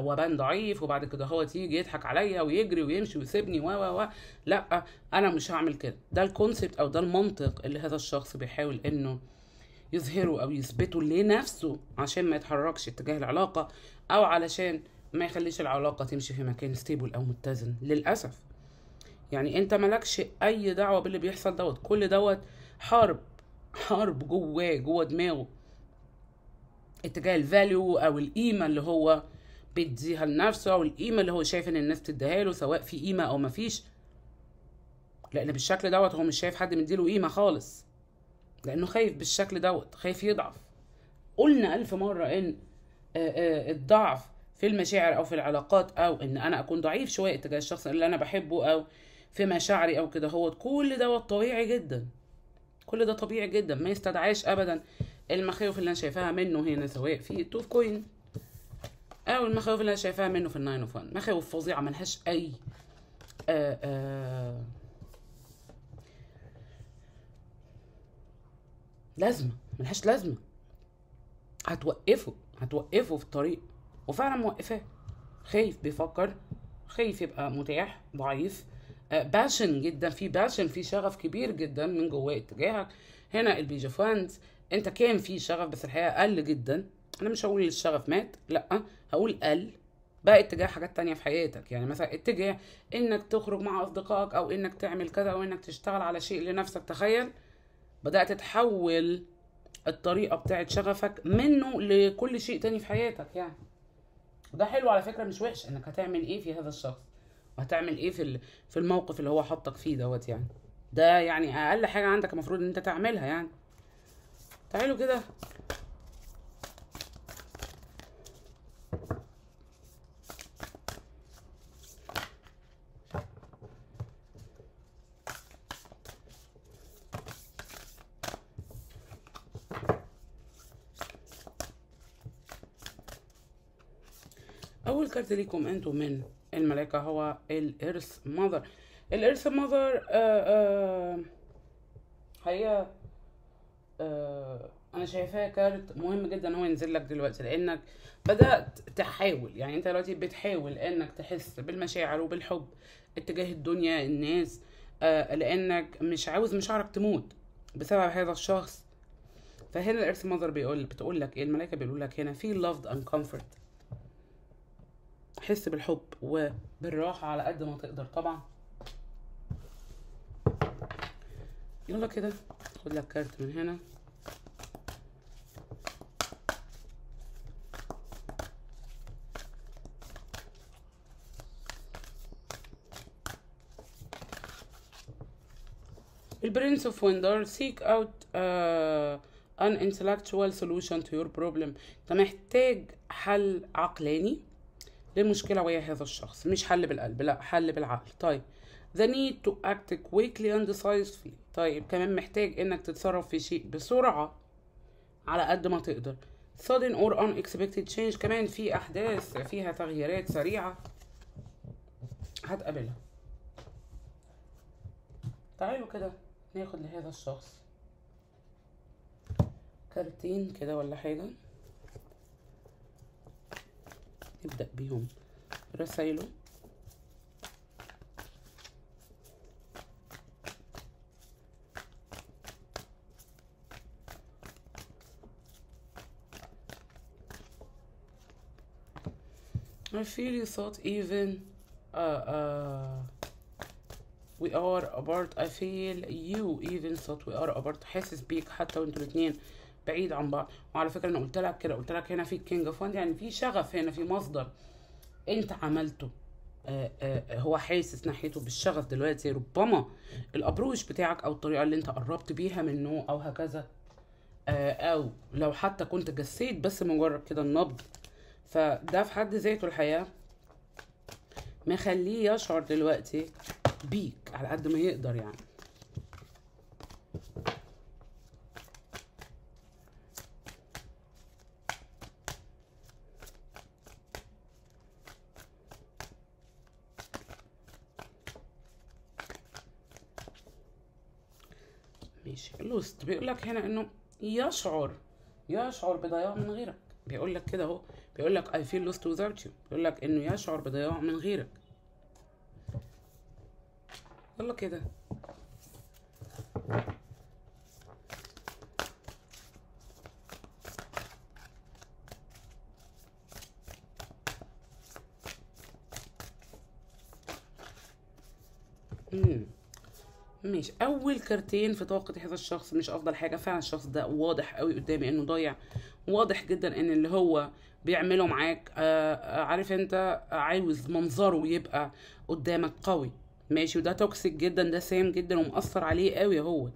وبان ضعيف، وبعد كده هو تيجي يضحك عليا ويجري ويمشي ويسيبني لا، انا مش هعمل كده. ده الكونسبت او ده المنطق اللي هذا الشخص بيحاول انه يظهره او يثبته لنفسه عشان ما يتحركش اتجاه العلاقة، او علشان ما يخليش العلاقة تمشي في مكان ستيبل او متزن. للأسف يعني انت مالكش اي دعوة باللي بيحصل دوت، كل دوت حرب جوه دماغه اتجاه الفاليو او القيمة اللي هو بيديها لنفسه، او القيمة اللي هو شايف ان الناس تديها له، سواء في قيمة او مفيش. لان بالشكل دوت هو مش شايف حد مديله قيمة خالص، لانه خايف بالشكل دوت، خايف يضعف. قلنا 1000 مرة ان الضعف في المشاعر او في العلاقات، او ان انا اكون ضعيف شوية اتجاه الشخص اللي انا بحبه او في مشاعري او كده، هو كل دوت طبيعي جدا، كل ده طبيعي جدا، ما يستدعيش ابدا المخاوف اللي انا شايفاها منه هنا، سواء في التو اوف كوين او المخاوف اللي انا شايفاها منه في الناين اوف وان. مخاوف فظيعة ملهاش اي لازمة، ملهاش لازمة. هتوقفه في الطريق، وفعلا موقفاه. خايف، بيفكر، خايف يبقى متاح، ضعيف، باشن جدا، في باشن، في شغف كبير جدا من جواه اتجاهك. هنا البيجافانز انت كان في شغف، بس الحقيقه قل جدا. انا مش هقول الشغف مات، لا، هقول قل بقى اتجاه حاجات تانية في حياتك. يعني مثلا اتجاه انك تخرج مع اصدقائك، او انك تعمل كذا، او انك تشتغل على شيء لنفسك. تخيل بدأت تحول الطريقة بتاعت شغفك منه لكل شيء تاني في حياتك يعني. وده حلو على فكرة، مش وحش انك هتعمل ايه في هذا الشخص، وهتعمل ايه في الموقف اللي هو حطك فيه دوت يعني. ده يعني اقل حاجة عندك المفروض ان انت تعملها يعني. تعالوا كده اول كارت ليكم انتوا من الملائكة هو الارث ماذر. الارث ماذر هي انا شايفاه كارت مهم جدا ان هو ينزل لك دلوقتي، لانك بدأت تحاول، يعني انت دلوقتي بتحاول انك تحس بالمشاعر وبالحب اتجاه الدنيا، الناس، لانك مش عاوز مشاعرك تموت بسبب هذا الشخص. فهنا الارث ماذر بتقول لك ايه؟ الملائكه بيقولوا لك هنا feel loved and comfort، حس بالحب وبالراحه على قد ما تقدر طبعا. يلا كده خد لك كارت من هنا. البرنس اوف ويندر seek out an intellectual solution to your problem. انت محتاج حل عقلاني لمشكلة ويا هذا الشخص، مش حل بالقلب، لا، حل بالعقل. طيب the need to act quickly and decisively. طيب كمان محتاج انك تتصرف في شيء بسرعة على قد ما تقدر. sudden or unexpected change، كمان في احداث فيها تغييرات سريعة هتقابلها. تعالوا كده ناخد لهذا الشخص كارتين كده ولا حاجة، نبدأ بيهم رسايله. I feel you thought even we are apart. I feel you even thought we are apart. حاسس بيك حتى وانتوا الاتنين بعيد عن بعض. وعلى فكرة انا قلت لك كده، قلت لك هنا في كينج اوف وان، يعني في شغف هنا، في مصدر انت عملته. هو حاسس ناحيته بالشغف دلوقتي. ربما الابروش بتاعك او الطريقة اللي انت قربت بيها منه او هكذا، او لو حتى كنت جسيت بس مجرد كده النبض فده في حد ذاته الحقيقة مخليه يشعر دلوقتي بيك على قد ما يقدر يعني. ماشي. لوست بيقول لك هنا انه يشعر بضياع من غيرك. بيقول لك كده اهو، بيقول لك I feel lost without you. بيقول لك انه يشعر بضياع من غيرك. يلا كده. ماشي. اول كارتين في طاقة هذا الشخص مش افضل حاجة فعلا. الشخص ده واضح قوي قدامي انه ضايع، واضح جدا ان اللي هو بيعمله معاك عارف انت عاوز منظره يبقى قدامك قوي. ماشي. وده توكسيك جدا، ده سام جدا ومأثر عليه قوي اهوت.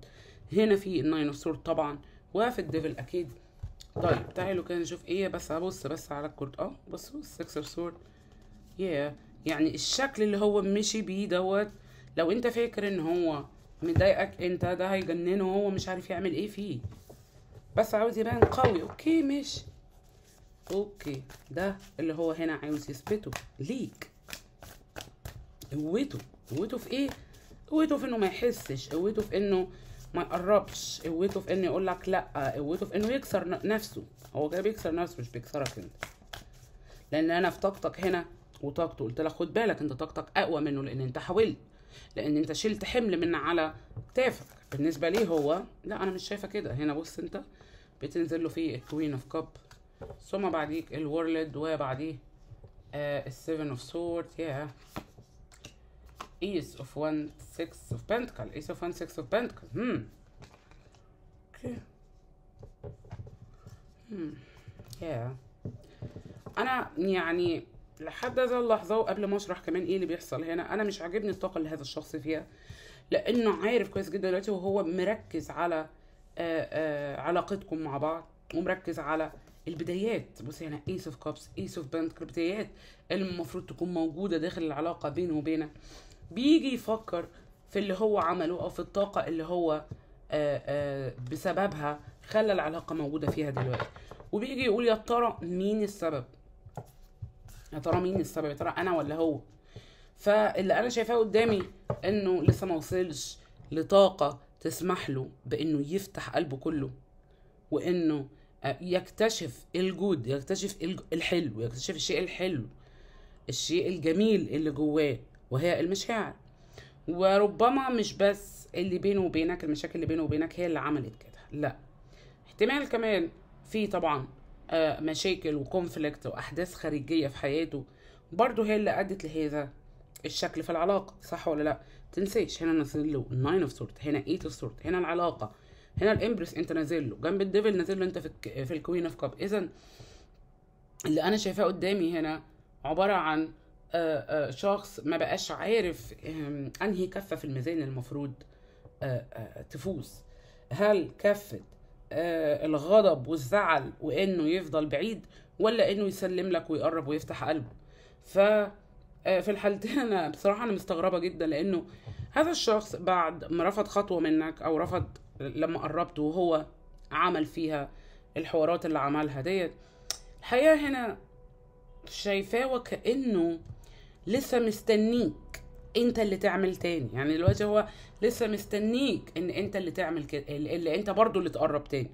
هنا في الناين اوف سورد طبعا وفي الديفل اكيد. طيب تعالوا كده نشوف ايه. بس هبص بس على الكورت. بصوا السكس اوف سورد. يعني الشكل اللي هو مشي بيه دوت، لو انت فاكر ان هو مضايقك انت، ده هيجننه وهو مش عارف يعمل ايه فيه، بس عاوز يبان قوي. اوكي ماشي. اوكي ده اللي هو هنا عاوز يثبته ليك. قوته في ايه؟ قوته في انه ما يحسش، قوته في انه ما يقربش، قوته في انه يقول لك لا، قوته في انه يكسر نفسه. هو كده بيكسر نفسه مش بيكسرك انت. لان انا في طاقتك هنا وطاقته قلت لك خد بالك انت طاقتك اقوى منه، لان انت حاولت، لان انت شلت حمل من على كتافك. بالنسبه ليه هو لا، انا مش شايفه كده. هنا بص انت بتنزل له فيه الكوين اوف كاب، ثم بعديك الورلد، وبعديه السيفن اوف سورد. ايس اوف 1 6 اوف بنتكل. ايس اوف 1 6 اوف بنتكل. اوكي. انا يعني لحد هذه اللحظه وقبل ما اشرح كمان ايه اللي بيحصل هنا، انا مش عاجبني الطاقه اللي هذا الشخص فيها، لانه عارف كويس جدا دلوقتي وهو مركز على علاقتكم مع بعض، ومركز على البدايات. بص هنا ايس اوف كابس، ايس اوف بنتكل، البدايات اللي المفروض تكون موجوده داخل العلاقه بينه وبينك. بيجي يفكر في اللي هو عمله او في الطاقه اللي هو بسببها خلى العلاقه موجوده فيها دلوقتي، وبيجي يقول يا ترى مين السبب، يا ترى مين السبب، يا ترى انا ولا هو. فاللي انا شايفاه قدامي انه لسه ما وصلش لطاقه تسمح له بانه يفتح قلبه كله، وانه يكتشف الجود، يكتشف الحلو، يكتشف الشيء الحلو، الشيء الجميل اللي جواه، وهي المشاعر. وربما مش بس اللي بينه وبينك، المشاكل اللي بينه وبينك هي اللي عملت كده، لا، احتمال كمان في طبعا مشاكل وكونفليكت واحداث خارجيه في حياته برضه هي اللي ادت لهذا الشكل في العلاقه. صح ولا لا؟ تنسيش هنا نازل له الناين اوف سورد، هنا ايت اوف سورد، هنا العلاقه، هنا الامبرس انت نازل له جنب الديفل، نازل له انت في الكوين اوف كاب. اذا اللي انا شايفاه قدامي هنا عباره عن شخص ما بقاش عارف انهي كفه في الميزان المفروض تفوز. هل كفه الغضب والزعل وانه يفضل بعيد، ولا انه يسلم لك ويقرب ويفتح قلبه؟ ف في الحالتين انا بصراحه انا مستغربه جدا، لانه هذا الشخص بعد ما رفض خطوه منك او رفض لما قربته وهو عمل فيها الحوارات اللي عملها ديت، الحقيقه هنا شايفاه وكانه لسه مستنيك انت اللي تعمل تاني. يعني دلوقتي هو لسه مستنيك ان انت اللي تعمل كده، اللي انت برضو اللي تقرب تاني.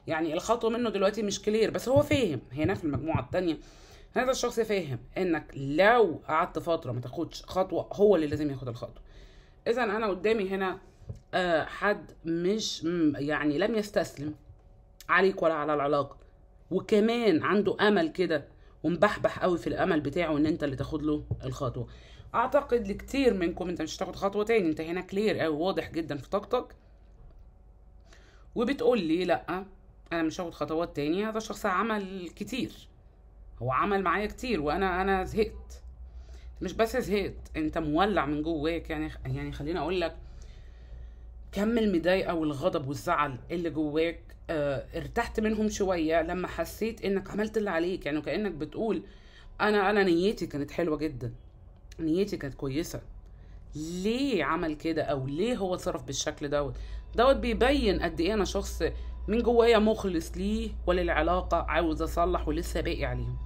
يعني الخطوه منه دلوقتي مش كلير، بس هو فاهم. هنا في المجموعه التانيه هذا الشخص فاهم انك لو قعدت فتره ما تاخدش خطوه هو اللي لازم ياخد الخطوه. اذا انا قدامي هنا حد مش يعني لم يستسلم عليك ولا على العلاقه، وكمان عنده امل كده ومبحبح قوي في الامل بتاعه ان انت اللي تاخد له الخطوه. اعتقد لكتير منكم انت مش هتاخد خطوه تاني، انت هنا كلير قوي واضح جدا في طاقتك، وبتقول لي لا انا مش هاخد خطوات تاني. هذا الشخص عمل كتير، هو عمل معايا كتير، وانا زهقت. مش بس زهقت، انت مولع من جواك. يعني خليني اقول لك كم المضايقه والغضب والزعل اللي جواك ارتحت منهم شويه لما حسيت انك عملت اللي عليك. يعني كانك بتقول انا نيتي كانت حلوه جدا، نيتي كانت كويسه، ليه عمل كده او ليه هو اتصرف بالشكل دوت بيبين قد ايه انا شخص من جوايا مخلص ليه وللعلاقه، عاوز اصلح ولسه باقي عليهم.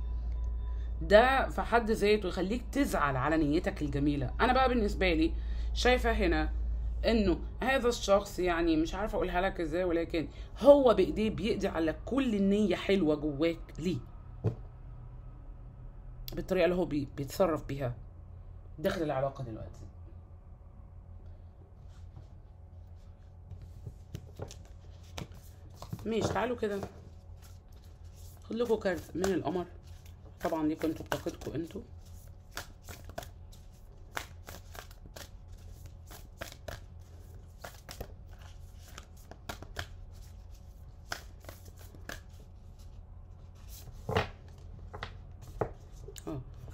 ده في حد ذاته يخليك تزعل على نيتك الجميله. انا بقى بالنسبه لي شايفه هنا انه هذا الشخص، يعني مش عارفه اقولها لك ازاي، ولكن هو بايديه بيقضي على كل النيه حلوه جواك ليه، بالطريقه اللي هو بيتصرف بيها داخل العلاقه دلوقتي. ماشي، تعالوا كده خد لكم كارت من القمر. طبعا ليكوا انتوا بطاقتكم انتوا.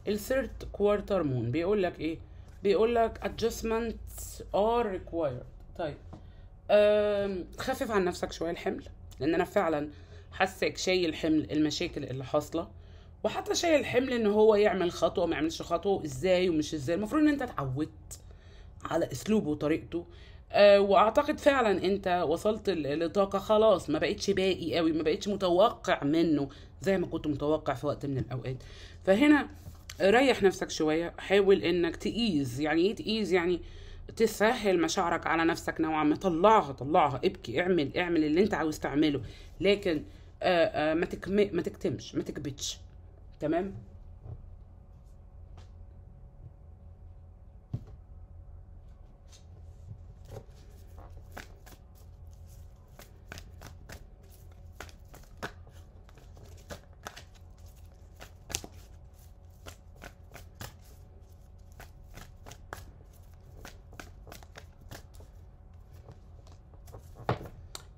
الثيرد كوارتر مون بيقول لك ايه؟ بيقول لك adjustments are required. طيب خفف عن نفسك شويه الحمل، لان انا فعلا حاسك شايل حمل المشاكل اللي حاصله، وحتى شايل الحمل ان هو يعمل خطوه ما يعملش خطوه، ازاي ومش ازاي. المفروض ان انت اتعودت على اسلوبه وطريقته. واعتقد فعلا انت وصلت لطاقه خلاص ما بقتش باقي قوي، ما بقتش متوقع منه زي ما كنت متوقع في وقت من الاوقات. فهنا ريح نفسك شويه، حاول انك تقيز. يعني ايه تقيز؟ يعني تسهل مشاعرك على نفسك نوعا ما، طلعها، ابكي، اعمل اللي انت عاوز تعمله، لكن ما تكتمش، ما تكبتش. تمام؟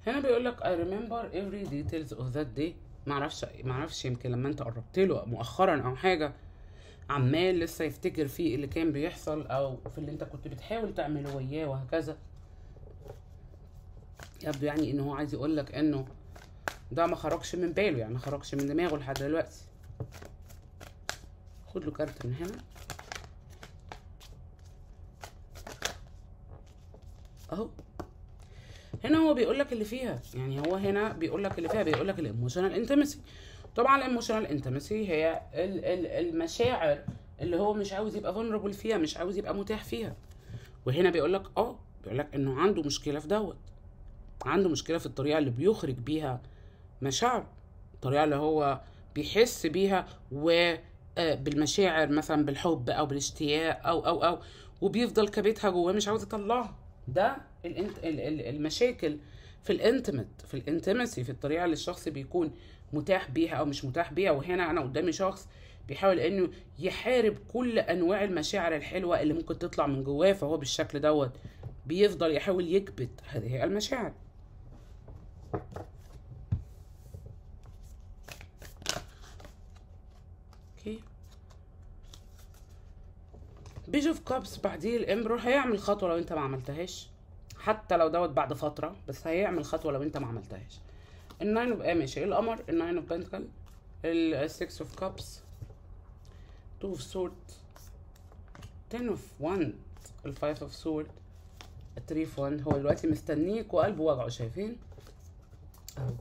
هنا بيقول لك I remember every details of that day. معرفش يمكن لما انت قربت له مؤخرا او حاجه عمال لسه يفتكر فيه اللي كان بيحصل او في اللي انت كنت بتحاول تعمله وياه وهكذا. يبدو يعني انه هو عايز يقول لك انه ده ما خرجش من باله، يعني ما خرجش من دماغه لحد دلوقتي. خد له كارت من هنا اهو. هنا هو بيقول لك اللي فيها، يعني هو هنا بيقول لك اللي فيها، بيقول لك الايموشنال انتمسي. طبعا الايموشنال انتمسي هي المشاعر اللي هو مش عاوز يبقى فولنربل فيها، مش عاوز يبقى متاح فيها. وهنا بيقول لك بيقول لك انه عنده مشكله في عنده مشكله في الطريقه اللي بيخرج بيها مشاعر، الطريقه اللي هو بيحس بيها بالمشاعر، مثلا بالحب او بالاشتياق او وبيفضل كابتها جواه مش عاوز يطلعها. ده المشاكل في الانتمسي، في الطريقه اللي الشخص بيكون متاح بيها او مش متاح بيها. وهنا انا قدامي شخص بيحاول انه يحارب كل انواع المشاعر الحلوه اللي ممكن تطلع من جواه، فهو بالشكل بيفضل يحاول يكبت هذه المشاعر. اوكي، بيج اوف كابس بعديه الامبرور. هيعمل خطوه لو انت ما عملتهاش، حتى لو بعد فتره، بس هيعمل خطوه لو انت ما عملتهاش. الناين اوف ماشي، القمر، الناين اوف بنتكل، السكس اوف كابس، تو اوف سورد، 10 اوف وان، الفايف اوف سورد، التري اوف وان. هو دلوقتي مستنيك وقلبه وجعه، شايفين اهو.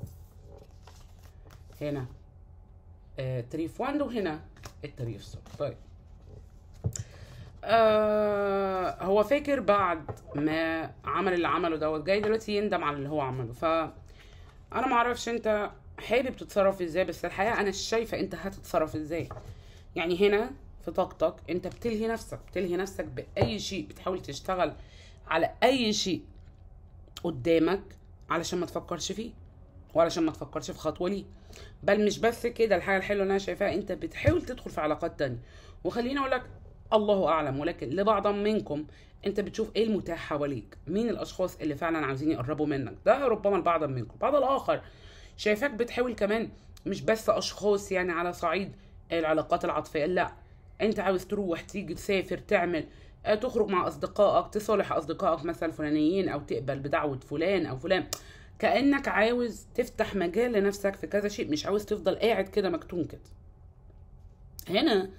هنا تري اوف وان، وهنا التري اوف سورد. طيب هو فاكر بعد ما عمل اللي عمله جاي دلوقتي يندم على اللي هو عمله. انا معرفش انت حابب تتصرف ازاي، بس الحقيقه انا شايفه انت هتتصرف ازاي. يعني هنا في طاقتك انت بتلهي نفسك باي شيء، بتحاول تشتغل على اي شيء قدامك علشان ما تفكرش فيه، وعلشان ما تفكرش في خطوه ليه. بل مش بس كده، الحاجه الحلوه اللي انا شايفاها انت بتحاول تدخل في علاقات تانية. وخليني اقول لك الله اعلم، ولكن لبعض منكم انت بتشوف ايه المتاح حواليك، مين الاشخاص اللي فعلا عاوزين يقربوا منك. ده ربما لبعض منكم. بعض الاخر شايفاك بتحاول كمان مش بس اشخاص يعني على صعيد العلاقات العاطفيه، لا، انت عاوز تروح تيجي تسافر تعمل تخرج مع اصدقائك، تصالح اصدقائك مثلا الفلانيين، او تقبل بدعوة فلان او فلان. كأنك عاوز تفتح مجال لنفسك في كذا شيء، مش عاوز تفضل قاعد كده مكتوم كده. هنا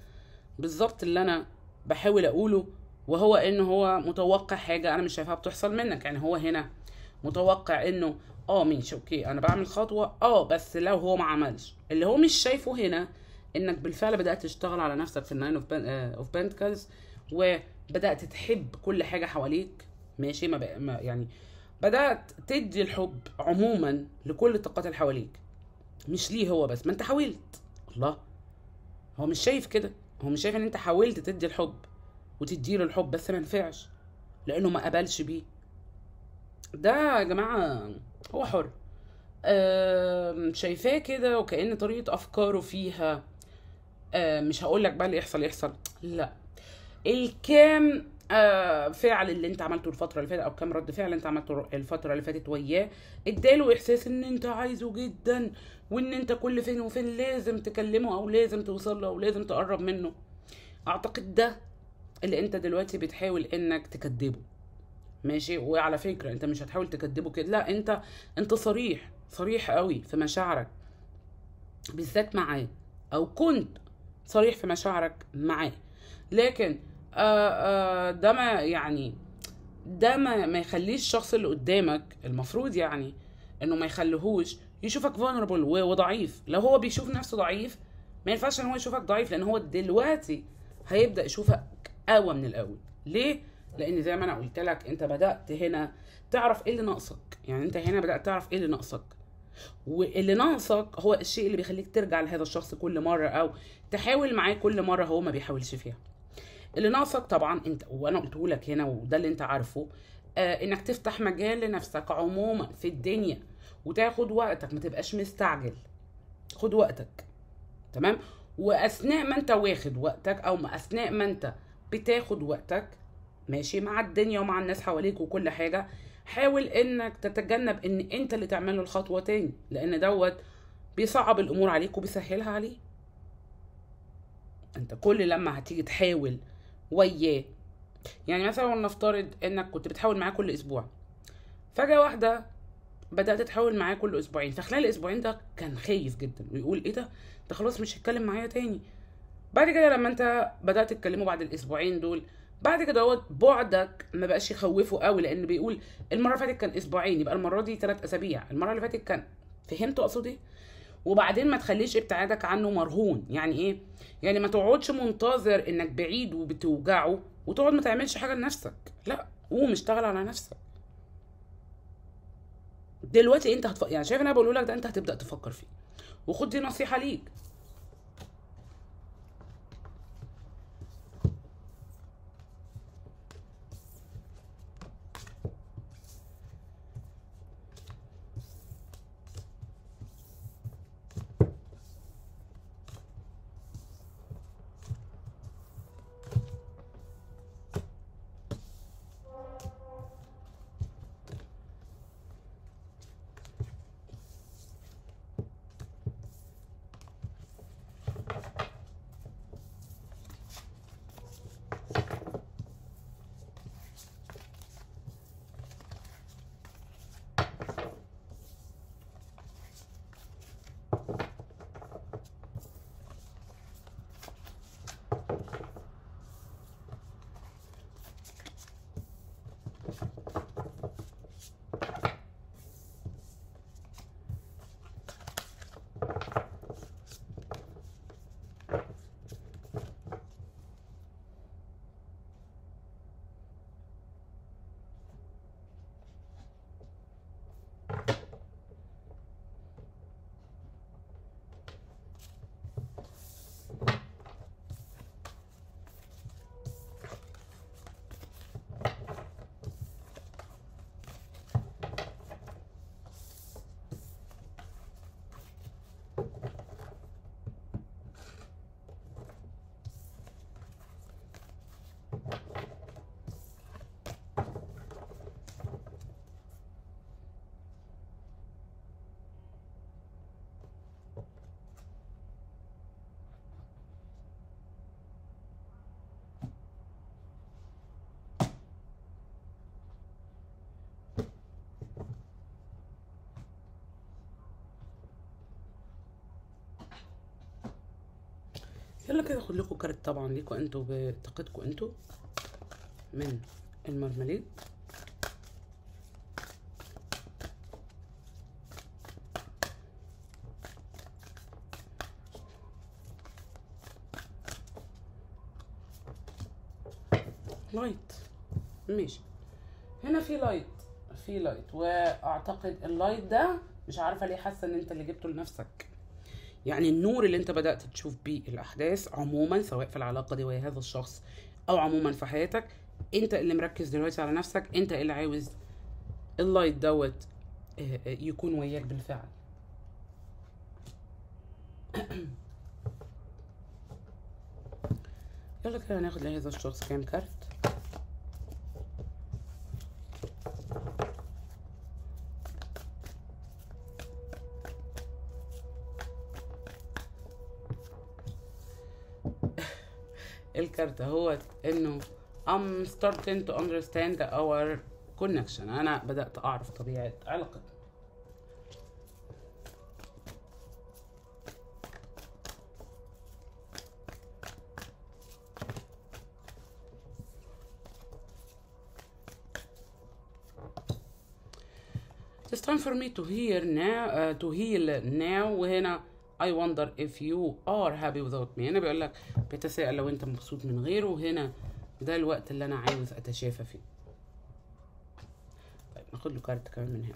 بالظبط اللي انا بحاول اقوله، وهو ان هو متوقع حاجة انا مش شايفها بتحصل منك. يعني هو هنا متوقع انه ماشي اوكي انا بعمل خطوة، بس لو هو ما عملش اللي هو مش شايفه هنا، انك بالفعل بدأت تشتغل على نفسك في الناين اوف بنتكلز، وبدأت تحب كل حاجة حواليك. ماشي، ما يعني بدأت تدي الحب عموما لكل الطاقات اللي حواليك، مش ليه هو بس. ما انت حاولت. الله، هو مش شايف كده؟ هو مش شايف ان انت حاولت تدي الحب وتديله الحب بس ما نفعش لانه ما قبلش بيه؟ ده يا جماعة هو حر. شايفاه كده وكأن طريقة أفكاره فيها مش هقولك بقى اللي يحصل يحصل، لا، الكام فعل اللي انت عملته الفترة اللي فاتت، او كام رد فعل انت عملته الفترة اللي فاتت وياه، اداله احساس ان انت عايزه جدا، وان انت كل فين وفين لازم تكلمه، او لازم توصل له، او لازم تقرب منه. اعتقد ده اللي انت دلوقتي بتحاول انك تكدبه. ماشي، وعلى فكرة انت مش هتحاول تكدبه كده، لا، انت صريح صريح قوي في مشاعرك بالذات معاه، او كنت صريح في مشاعرك معاه. لكن ده ما يعني ده ما يخليش الشخص اللي قدامك، المفروض يعني انه ما يخليهوش يشوفك vulnerable وضعيف. لو هو بيشوف نفسه ضعيف، ما ينفعش ان هو يشوفك ضعيف، لان هو دلوقتي هيبدأ يشوفك قوي من الاول. ليه؟ لان زي ما انا قلت لك، انت بدأت هنا تعرف ايه اللي ناقصك. يعني انت هنا بدأت تعرف ايه اللي ناقصك، واللي ناقصك هو الشيء اللي بيخليك ترجع لهذا الشخص كل مرة، او تحاول معاه كل مرة هو ما بيحاولش فيها. اللي ناقصك طبعا انت، وانا قلته لك هنا وده اللي انت عارفه، انك تفتح مجال لنفسك عموما في الدنيا، وتاخد وقتك، ما تبقاش مستعجل. خد وقتك، تمام؟ واثناء ما انت واخد وقتك، او اثناء ما انت بتاخد وقتك ماشي مع الدنيا ومع الناس حواليك وكل حاجة، حاول انك تتجنب ان انت اللي تعمله الخطوة تاني، لان دوت بيصعب الامور عليك وبيسهلها عليه. انت كل لما هتيجي تحاول وياه، يعني مثلا نفترض انك كنت بتحاول معاه كل اسبوع، فجأة واحدة بدأت تحاول معاه كل اسبوعين، فخلال الاسبوعين ده كان خايف جدا ويقول ايه ده خلاص مش هيتكلم معايا تاني. بعد كده لما انت بدأت تتكلموا بعد الاسبوعين دول، بعد كده هو بعدك ما بقاش يخوفه قوي، لان بيقول المرة اللي فاتت كان اسبوعين، يبقى المرة دي 3 اسابيع، المرة اللي فاتت كان. فهمت اقصد ايه؟ وبعدين ما تخليش ابتعادك عنه مرهون. يعني ايه؟ يعني ما تقعدش منتظر انك بعيد وبتوجعه وتقعد ما تعملش حاجه لنفسك. لا، قوم اشتغل على نفسك دلوقتي. انت يعني شايف انا بقوله لك ده، انت هتبدا تفكر فيه، وخد دي نصيحه ليك. يلا كده خد لكم كارت طبعا ليكوا انتوا بطاقتكم انتوا من المرماليد. لايت، ماشي. هنا في لايت، في لايت، واعتقد اللايت ده مش عارفه ليه حاسه ان انت اللي جبته لنفسك. يعني النور اللي انت بدات تشوف بيه الاحداث عموما، سواء في العلاقه دي ويا هذا الشخص او عموما في حياتك، انت اللي مركز دلوقتي على نفسك، انت اللي عاوز اللايت دوت يكون وياك بالفعل. يلا كده هناخد لهذا الشخص كام كارت. الكارت هو انه I'm starting to understand our connection. انا بدأت اعرف طبيعة علاقتنا. It's time for me to heal now. وهنا I wonder if you are happy without me. هنا بيقول لك بتساءل لو انت مبسوط من غيره، وهنا ده الوقت اللي انا عاوز اتشافى فيه. طيب ناخد له كارت كمان من هنا.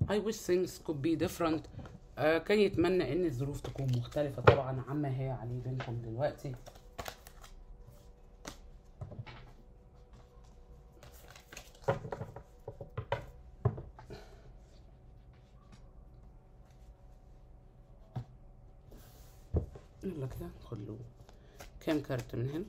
I wish things could be different. كان يتمنى ان الظروف تكون مختلفة طبعا عما هي عليه بينكم دلوقتي. يلا كده ناخد له كام كارت من هنا.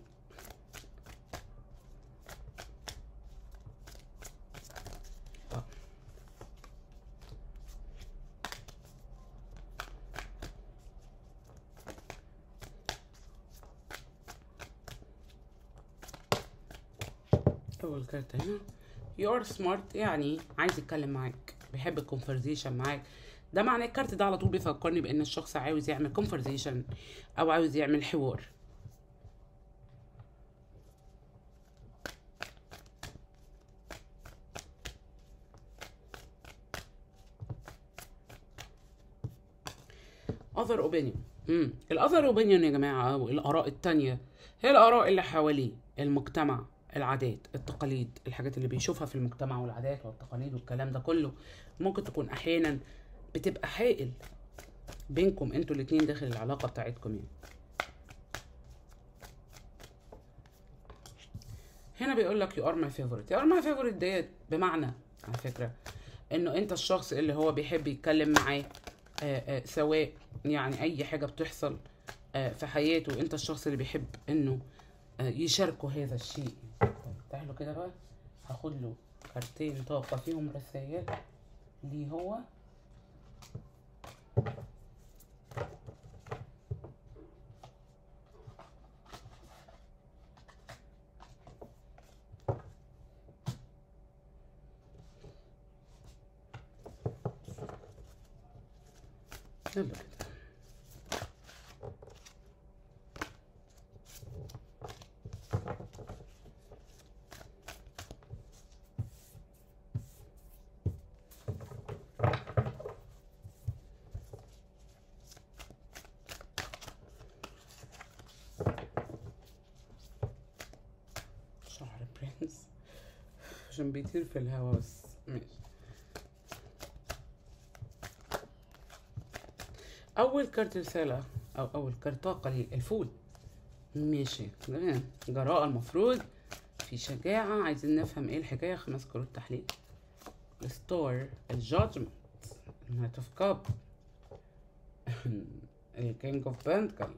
اول كارت هنا you're smart، يعني عايز يتكلم معاك، بيحب الكونفرزيشن معاك. ده معنى الكارت ده على طول بيفكرني بان الشخص عاوز يعمل كونفرزيشن او عاوز يعمل حوار. other opinion. الاذر اوبينيون يا جماعه او الاراء التانية هي الاراء اللي حواليه، المجتمع، العادات، التقاليد، الحاجات اللي بيشوفها في المجتمع والعادات والتقاليد والكلام ده كله. ممكن تكون احيانا بتبقى حائل بينكم انتوا الاتنين داخل العلاقه بتاعتكم يعني. هنا بيقول لك يو ار ماي فيفورت. يو ار ماي فيفورت ديت بمعنى على فكره انه انت الشخص اللي هو بيحب يتكلم معاه سواء يعني اي حاجه بتحصل في حياته، انت الشخص اللي بيحب انه يشاركوا هذا الشيء. تعالوا كده بقى هاخد له كارتين طاقه فيهم رسائل ليه هو. يلا كده شعر برنس عشان بيطير في الهوا بس ماشي. اول كارت رسالة او اول كارت طاقة للفول. ماشي تمام. جراءة المفروض، في شجاعة، عايزين نفهم ايه الحكاية. 5 كروت تحليل. الستار، الجادجمنت، النايت اوف كاب، الكينج اوف بنتكل،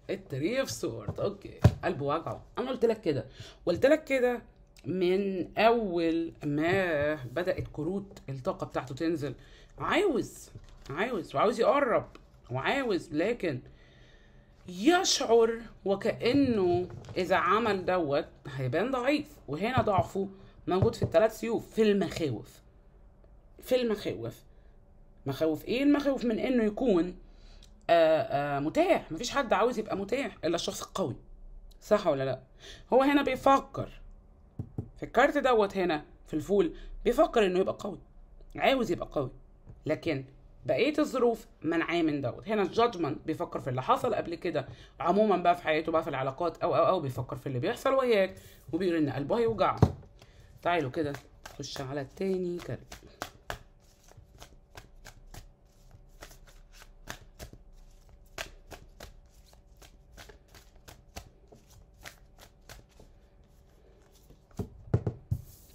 التري اوف سورد. اوكي قلبه وجعه. انا قلت لك كده، قلت لك كده من اول ما بدأت كروت الطاقة بتاعته تنزل. عاوز يقرب وعاوز، لكن يشعر وكأنه إذا عمل دوت هيبان ضعيف. وهنا ضعفه موجود في ال3 سيوف، في المخاوف، في المخاوف. مخاوف ايه؟ المخاوف من انه يكون متاح. مفيش حد عاوز يبقى متاح الا الشخص القوي، صح ولا لا؟ هو هنا بيفكر في الكارت دوت، هنا في الفول بيفكر انه يبقى قوي، عاوز يبقى قوي، لكن بقيه الظروف منعاه من دوت. هنا الجادجمنت بيفكر في اللي حصل قبل كده عموما بقى في حياته بقى، في العلاقات او بيفكر في اللي بيحصل وياك، وبيقول ان قلبه هيوجعه. تعالوا كده نخش على التاني كارت.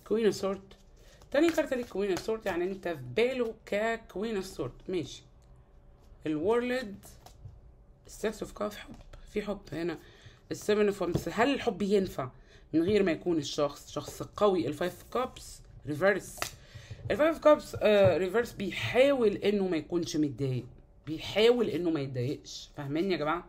كوين اوف سورد. تاني كارت ليك كوين اوف سورد، يعني انت في باله ككوين اوف سورد، ماشي. الورلد، السكس اوف كاف، حب، في حب هنا. السيفن اوف وانس، هل الحب ينفع من غير ما يكون الشخص شخص قوي؟ الفايف كابس ريفرس. الفايف كابس ريفرس بيحاول انه ما يكونش متضايق، بيحاول انه ما يتضايقش، فاهمين يا جماعه؟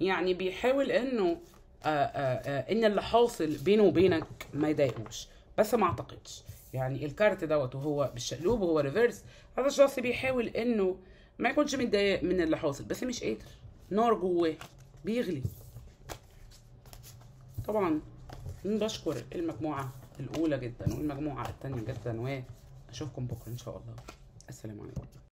يعني بيحاول انه ان اللي حاصل بينه وبينك ما يضايقوش، بس ما اعتقدش. يعني الكارت دوت وهو بالشقلوب وهو ريفرس، هذا الشخص بيحاول انه ما يكونش متضايق من اللي حاصل، بس مش قادر، نار جواه بيغلي. طبعا بشكر المجموعة الأولى جدا والمجموعة التانية جدا، وأشوفكم بكرة إن شاء الله. السلام عليكم.